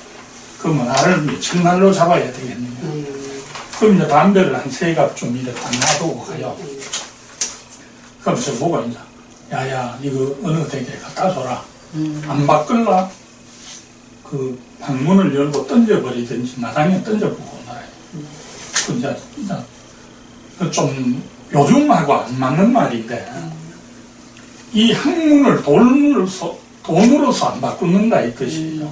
그러면 나를 첫날로 잡아야 되겠네요. 그럼 이제 담배를 한 3갑 이렇게 놔두고 가요. 그럼 저 보고 이제 야야 이거 어느 댁에 갖다 줘라. 안 바꿀라. 그 방문을 열고 던져버리든지 마당에 던져보고 말아요. 그 이제 좀 요즘하고 안 맞는 말인데 이 학문을 돈으로서 안 바꾸는다 이 뜻이에요.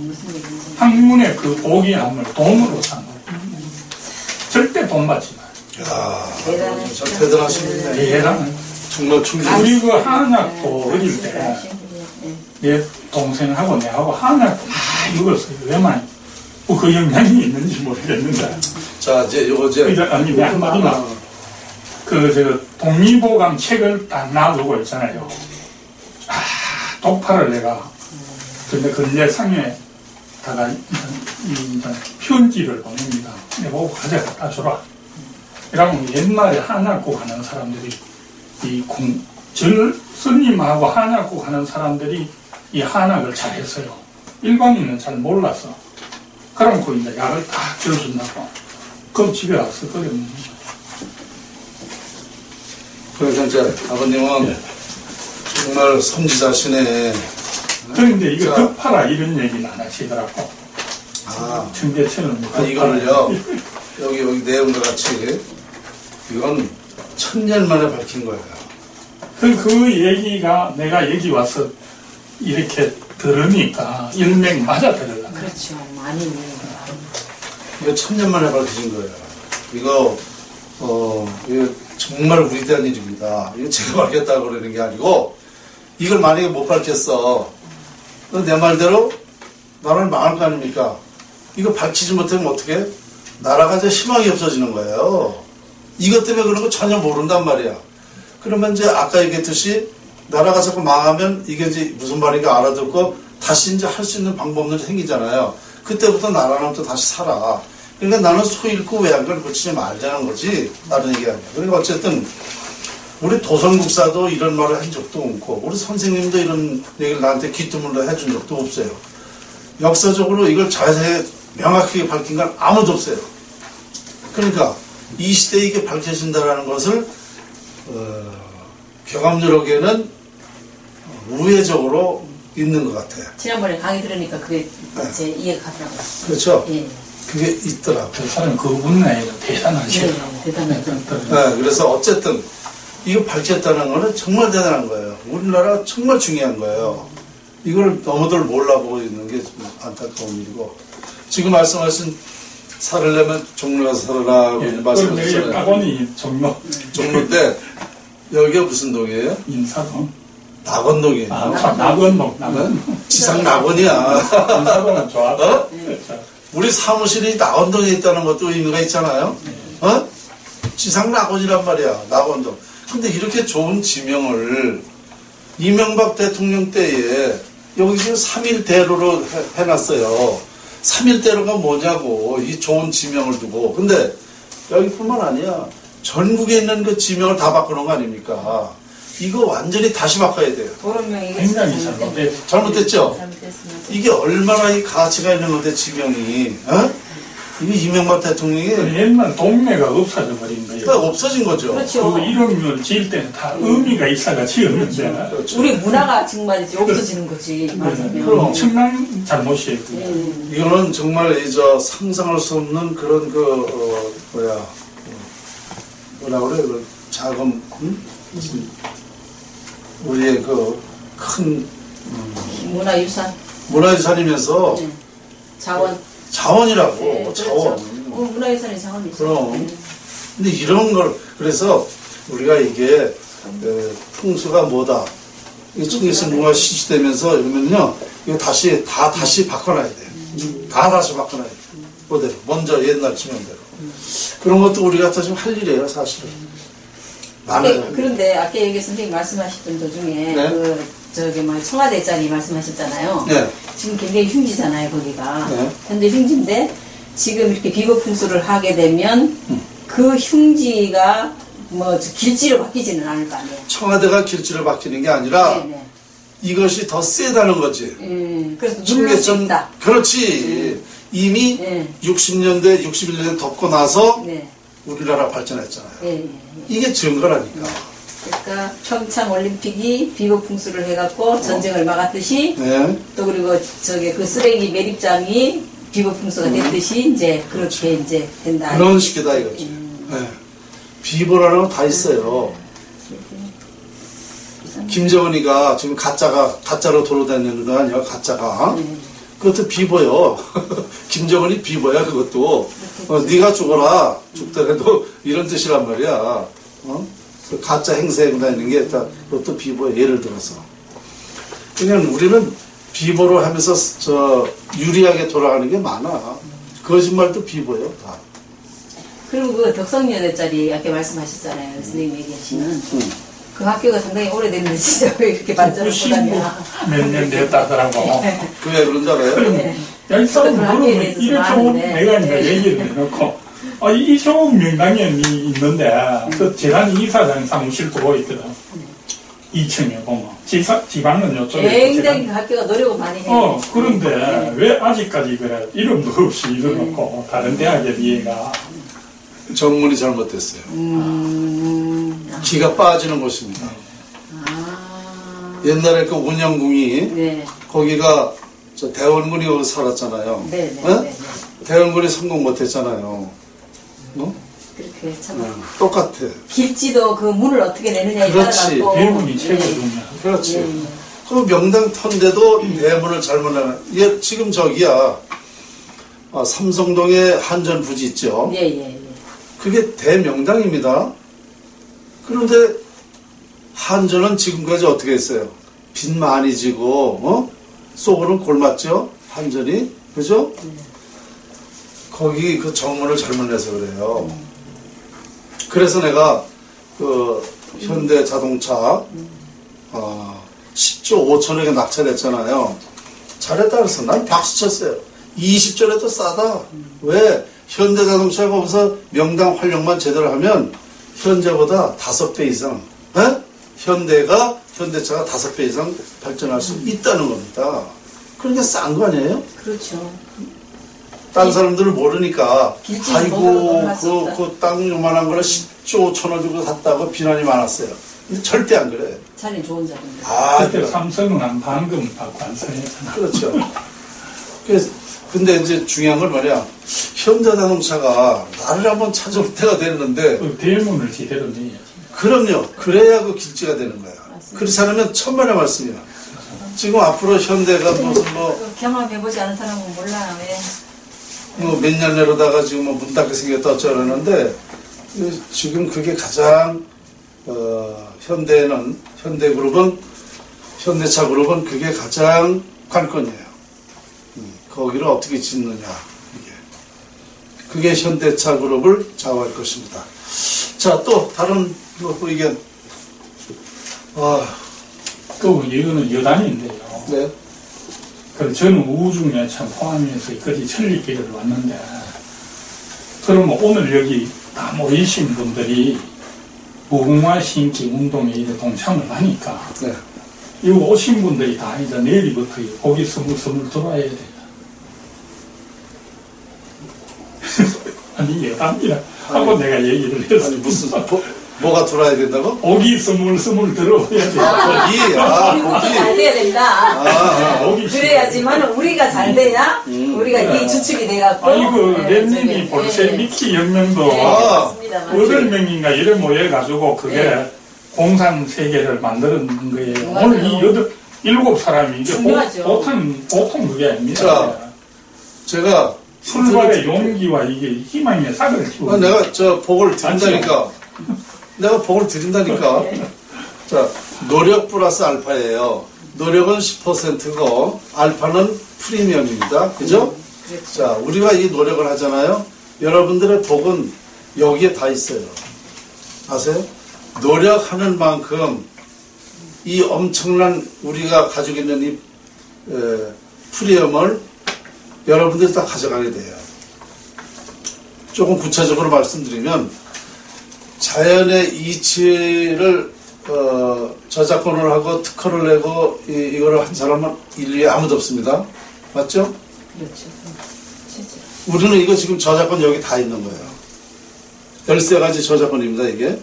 학문의 그 고귀함을 돈으로서 안 바꾸는 거예요. 절대 돈 받지 마요. 이야, 참 대단하신 분이네. 대단한. 정말 충성. 우리 그 한약도 어릴 때 내 동생하고 내하고 한약도 많이 먹었어요. 왜만 그 영향이 있는지 모르겠는데. 자, 이제 아니 왜 한마디만 독립보감 책을 딱 놔두고 있잖아요. 독파를 내가 근데 근대상에다가 편지를 보냅니다. 내보고 가져갔다 주라. 이러면 옛날에 한약국 하는 사람들이 스님하고 한약국 하는 사람들이 이 한약을 잘했어요. 일반인은 잘 몰랐어. 그럼 그 이제 약을 딱 줄여준다고. 그럼 집에 와서 끓여 먹는 거예요. 그러니까 이제 아버님은 정말 선지자시네. 그런데 이거 덮하라 이런 얘기는 안 하시더라고. 청계천은 이거를요. 여기 내용과 같이 이건 1000년 만에 밝힌 거예요. 그 얘기가 내가 여기 와서 이렇게 들으니까 일맥 맞아 들으려고. 그렇죠. 많이. 이거 1000년 만에 밝혀진 거예요. 이거 정말 우리 대한 일입니다. 이거 제가 밝혔다고 그러는 게 아니고 이걸 만약에 못 밝혔어. 내 말대로 나라는 망할 거 아닙니까? 이거 밝히지 못하면 어떻게? 나라가 이제 희망이 없어지는 거예요. 이것 때문에 그런 거 전혀 모른단 말이야. 그러면 이제 아까 얘기했듯이 나라가 자꾸 망하면 이게 이제 무슨 말인가 알아듣고 다시 이제 할 수 있는 방법들이 생기잖아요. 그때부터 나라는 또 다시 살아. 그러니까 나는 소 잃고 외양간을 고치지 말자는 거지. 다른 얘기 아니야. 그러니까 어쨌든 우리 도선국사도 이런 말을 한 적도 없고 우리 선생님도 이런 얘기를 나한테 귀뚜물로 해준 적도 없어요. 역사적으로 이걸 자세히 명확하게 밝힌 건 아무도 없어요. 그러니까 이 시대에 이게 밝혀진다는 것을 경험력에는 우회적으로 있는 것 같아요. 지난번에 강의 들으니까 그게 제 이해가 가더라고요. 그렇죠? 예. 그게 있더라고요. 그 사람 그 분야에는 대단하시죠. 네, 대단하죠. 네, 그래서 어쨌든 이거 밝혔다는 거는 정말 대단한 거예요. 우리나라 정말 중요한 거예요. 이걸 너무들 몰라보고 있는 게 안타까운 일이고 지금 말씀하신 살으려면 종로에서 살아라고 예, 말씀하셨잖아요. 낙원이 종로인데 여기가 무슨 동이에요? 인사동. 낙원동이에요. 낙원동. 지상 낙원이야. 인사동은 좋았다. 어? 그렇죠. 우리 사무실이 낙원동에 있다는 것도 의미가 있잖아요. 어? 지상 낙원이란 말이야. 낙원동. 근데 이렇게 좋은 지명을 이명박 대통령 때에 여기 지금 3.1대로로 해놨어요. 3.1대로가 뭐냐고, 이 좋은 지명을 두고. 근데 여기뿐만 아니야. 전국에 있는 그 지명을 다 바꾸는 거 아닙니까? 이거 완전히 다시 바꿔야 돼요. 도로명이 굉장히 잘못됐죠. 잘못됐죠? 잘못됐습니다. 이게 얼마나 이 가치가 있는 건데, 지명이. 어? 이게 이명박 대통령이 옛날 동네가 없어져 버린 거예요. 그러니까 없어진 거죠. 그렇죠. 그 이름을 지을 때는 다 의미가 있어가 지었는데 그렇죠. 우리 문화가 정말 이제 없어지는 거지. 맞으면. 그럼. 엄청난 잘못이에요. 그게. 이거는 정말 상상할 수 없는 그런 뭐라 그래, 그 자금, 무슨, 우리의 큰 문화유산, 문화유산이면서 네. 자원. 자원이라고, 네, 그렇죠. 자원. 문화유산의 자원이죠. 그럼. 네. 근데 이런 걸, 그래서 우리가 이게, 풍수가 뭐다. 이 청계천 문화가 실시되면서 이러면요, 이거 다시 바꿔놔야 돼요. 다 다시 바꿔놔야 돼요. 그대로. 먼저 옛날 지명대로. 그런 것도 우리가 더 좀 할 일이에요, 사실은. 많아요. 그런데 아까 얘기 선생님 말씀하셨던 도중에 네. 청와대 자리 말씀하셨잖아요. 네. 지금 굉장히 흉지잖아요, 거기가. 네. 현재 흉지인데 지금 이렇게 비거풍수를 하게 되면 그 흉지가 길지로 바뀌지는 않을 거 아니에요. 청와대가 길지를 바뀌는 게 아니라 네네. 이것이 더 세다는 거지. 그래서 눌러 수 청계천, 있다. 그렇지. 이미 네. 60년대, 61년대 덮고 나서 네. 우리나라 발전했잖아요. 예. 이게 증거라니까. 그러니까 평창 올림픽이 비거풍수를 해갖고 전쟁을 막았듯이 네. 또 그리고 그 쓰레기 매립장이 비거풍수가 됐듯이 이제 그렇게 이제 된다. 그런 식이다 이거지. 네. 비보라는 거 다 있어요. 김정은이가 지금 가짜로 돌아다니는 거 아니야, 가짜가. 그것도 비보요. 김정은이 비보야, 그것도. 네가 죽어라. 죽더라도 이런 뜻이란 말이야. 그 가짜 행세하고 다니는 게 그것도 비보야, 예를 들어서. 그냥 우리는 비보로 하면서 유리하게 돌아가는 게 많아. 거짓말도 비보예요, 다. 그리고 그 덕성여대짜리 아까 말씀하셨잖아요. 선생님 얘기하시는. 그 학교가 상당히 오래됐는데 진짜 왜 이렇게 발전을 못하냐. 몇 년 됐다 하더라고. 그왜 그런 줄 알아요? 야, 이 사람 그런 그러면 학교에 대해서 이래 좀 좋은 아는데. 내가 이제 얘기를 해놓고 이 좋은 명당이 있는데 그 재단 이사장 사무실도 있거든. 2층에 보면 지방은 요쪽에 굉장히 그 학교가 노력을 많이 해요. 그런데 왜 아직까지 그래 이름도 없이 이러놓고 다른 대학에 비해가 정문이 잘못됐어요. 기가 빠지는 곳입니다. 옛날에 그 운영궁이 네. 거기가 대원군이 여기 살았잖아요. 네, 네, 어? 네, 네. 대원군이 성공 못했잖아요. 그렇게 참. 똑같아. 길지도 그 문을 어떻게 내느냐에 그렇지. 따라서 대문이 최고 중요해. 그렇지. 그 명당 턴데도 대문을 잘못 내는. 얘 지금 저기야. 삼성동에 한전 부지 있죠. 예. 그게 대명당입니다. 그런데 한전은 지금까지 어떻게 했어요? 빚 많이 지고 속으로는 골맞죠? 한전이. 그죠? 거기 그 정문을 잘못 내서 그래요. 그래서 내가 그 현대 자동차 10조 5천억에 낙찰했잖아요. 잘했다 그래서 난 박수 쳤어요. 20조라도 싸다. 왜? 현대 자동차가 거기서 명당 활용만 제대로 하면 현재보다 5배 이상, 현대차가 5배 이상 발전할 수 있다는 겁니다. 그러니까 싼 거 아니에요? 그렇죠. 딴 사람들을 모르니까, 길지는 아이고, 못할 수 없다. 그 땅 요만한 거를 10조 5천원 주고 샀다고 비난이 많았어요. 근데 절대 안 그래. 자리 좋은 자리인데. 그때 삼성은 한 반금 받고 안 사했잖아. 그렇죠. 근데 이제 중요한 건 뭐냐. 현대자동차가 나를 한번 찾아올 때가 됐는데, 그 대문을 제대로 내야지. 그럼요. 그래야 그 길지가 되는 거야. 맞습니다. 그렇지 않으면 천만의 말씀이야. 지금 앞으로 현대가 무슨 경험해보지 않은 사람은 몰라요. 왜? 몇 년 내로다가 지금 문 닫게 생겼다 어쩌라는데, 지금 그게 가장, 현대차 그룹은 그게 가장 관건이에요. 거기를 어떻게 짓느냐. 이게. 그게 현대차 그룹을 좌우할 것입니다. 자, 또 다른 의견. 또 이거는 여단인데요. 네. 그래서 저는 우중야천 포함해서 거기 천리길을 왔는데, 그러면 오늘 여기 다 모이신 분들이 무궁화 신기 운동에 이제 동참을 하니까, 네. 이거 오신 분들이 다 이제 내일부터 고기 스물스물 들어와야 돼요. 아니, 예담이라 하고 내가 얘기를 했어. 아니, 무슨, 뭐가 들어와야 된다고? 고기 스물스물 들어와야 돼. 고기, 잘 고기. 돼야 된다. 고기 그래야지만 우리가 잘 돼야 우리가 이 주축이 돼갖고. 아이고, 네, 렌님이 저기, 볼셰미키 혁명도 네, 맞습니다. 8명인가 이래 모여가지고 그게 공산 세계를 만드는 거예요. 맞아요. 오늘 이 7사람이 이게 중요하죠. 보통 그게 아닙니다. 자, 제가 출발의 용기와 이게 희망의 싹을 키우고. 내가 복을 드린다니까. 내가 복을 드린다니까. 자, 노력 플러스 알파예요. 노력은 10%고 알파는 프리미엄입니다. 그죠? 그렇죠. 자, 우리가 이 노력을 하잖아요. 여러분들의 복은 여기에 다 있어요. 아세요? 노력하는 만큼 이 엄청난 우리가 가지고 있는 이 프리미엄을 여러분들이 다 가져가게 돼요. 조금 구체적으로 말씀드리면 자연의 이치를 저작권을 하고 특허를 내고 이거를 한 사람은 인류에 아무도 없습니다. 맞죠? 그렇죠. 진짜. 우리는 이거 지금 저작권 여기 다 있는 거예요. 13가지 저작권입니다, 이게.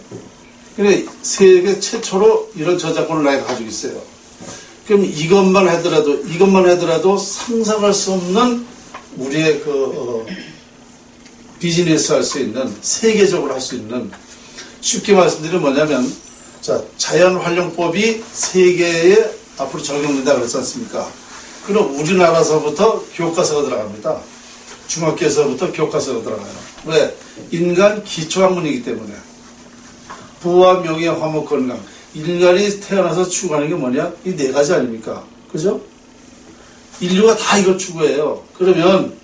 근데 세계 최초로 이런 저작권을 내가 가지고 있어요. 그럼 이것만 하더라도 상상할 수 없는 우리의 비즈니스 할 수 있는, 세계적으로 할 수 있는, 쉽게 말씀드리면 뭐냐면, 자, 자연활용법이 세계에 앞으로 적용된다 그랬지 않습니까? 그럼 우리나라서부터 교과서가 들어갑니다. 중학교에서부터 교과서가 들어가요. 왜? 인간 기초학문이기 때문에. 부와 명예, 화목, 건강. 인간이 태어나서 추구하는 게 뭐냐? 이 4가지 아닙니까? 그죠? 인류가 다 이걸 추구해요. 그러면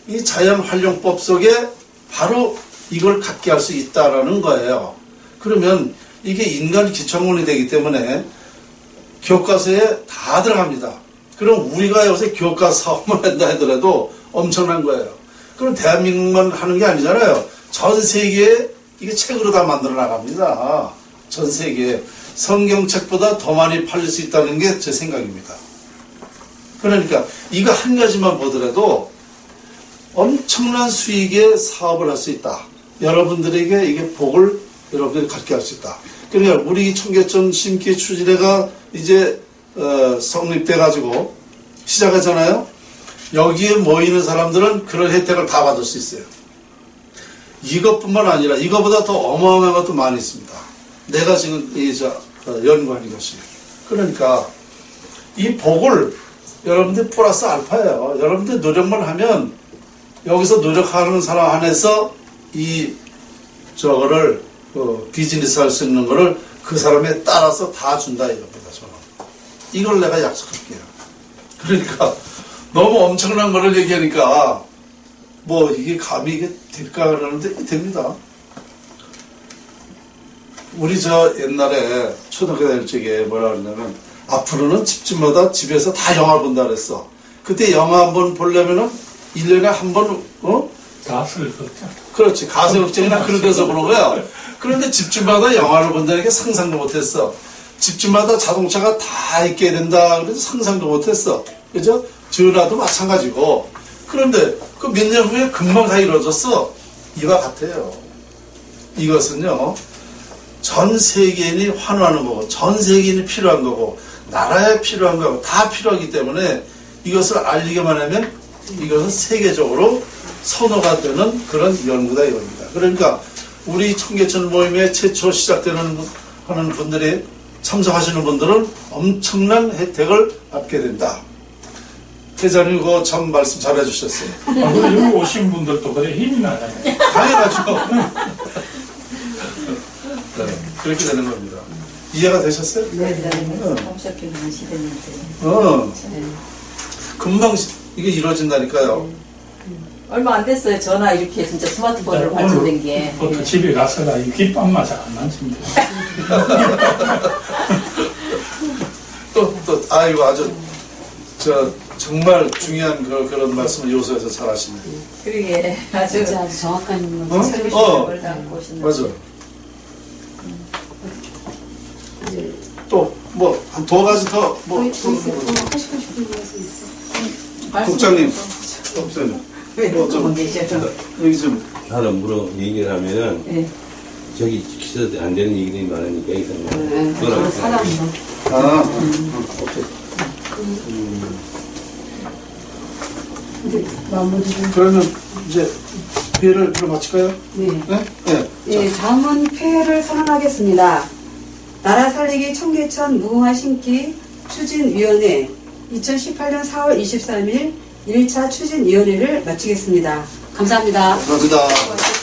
이 자연활용법 속에 바로 이걸 갖게 할 수 있다라는 거예요. 그러면 이게 인간 기초학문이 되기 때문에 교과서에 다 들어갑니다. 그럼 우리가 여기서 교과서 사업을 한다 하더라도 엄청난 거예요. 그럼 대한민국만 하는 게 아니잖아요. 전 세계에 이게 책으로 다 만들어 나갑니다. 전 세계에. 성경책보다 더 많이 팔릴 수 있다는 게 제 생각입니다. 그러니까 이거 한 가지만 보더라도 엄청난 수익의 사업을 할 수 있다. 여러분들에게 이게 복을 여러분들이 갖게 할 수 있다. 그러니까 우리 청계천 심기 추진회가 이제 성립돼가지고 시작하잖아요. 여기에 모이는 사람들은 그런 혜택을 다 받을 수 있어요. 이것뿐만 아니라 이거보다 더 어마어마한 것도 많이 있습니다. 내가 지금 연구하는 것이. 그러니까 이 복을 여러분들 플러스 알파예요. 여러분들 노력만 하면 여기서 노력하는 사람 안에서 저거를 비즈니스 할 수 있는 거를 그 사람에 따라서 다 준다 이겁니다. 저는 이걸 내가 약속할게요. 그러니까 너무 엄청난 거를 얘기하니까 뭐 이게 감히 이게 될까 그러는데 됩니다. 우리 옛날에 초등학교 다닐 적에 뭐라 그러냐면 앞으로는 집집마다 집에서 다 영화 본다 그랬어. 그때 영화 한 번 보려면은 1년에 한 번 가수를 걷자. 그렇지. 가수극장이나 그런 데서 보는 거야. 그런데 집집마다 영화를 본다는 게 상상도 못했어. 집집마다 자동차가 다 있게 된다. 그래서 상상도 못했어. 그죠? 전화도 마찬가지고. 그런데 그 몇 년 후에 금방 다 이루어졌어. 이와 같아요. 이것은요, 전 세계인이 환호하는 거고, 전 세계인이 필요한 거고, 나라에 필요한 거고, 다 필요하기 때문에 이것을 알리기만 하면 이것은 세계적으로 선호가 되는 그런 연구다 이겁니다. 그러니까 우리 청계천 모임에 최초 시작되는 하는 분들이 참석하시는 분들은 엄청난 혜택을 받게 된다. 회장님 그거 참 말씀 잘해 주셨어요. 여기 오신 분들도 그래 힘이 나잖아요. 당연하죠. 네, 그렇게 되는 겁니다. 이해가 되셨어요? 홈쇼핑 시대인데. 금방 이게 이루어진다니까요. 얼마 안 됐어요. 전화 이렇게 진짜 스마트폰으로 발전된 게. 오늘부터 집에 가서가 이 귓밥 맛이 안 나십니다. 또 아이고 아주 정말 중요한 그런 말씀을 요소에서 잘 하시네요. 그러게 아주 진짜 아주 정확한 걸 담고 오시는. 맞아. 또 뭐 한 두 가지 더뭐 하시고 싶은 말씀 있어요? 국장님, 좀 계셔. 여기 좀 하나 얘기를 하면은 네. 저기 지켜서 안 되는 얘기들이 많으니까 일단 네, 그거랑 사람도. 오케이. 이제 마무리를. 그러면 이제 회의를 들어마칠까요? 네. 네? 네. 예, 다음은 폐회를 선언하겠습니다. 나라 살리기 청계천 무궁화 심기 추진위원회 2018년 4월 23일 1차 추진위원회를 마치겠습니다. 감사합니다. 감사합니다.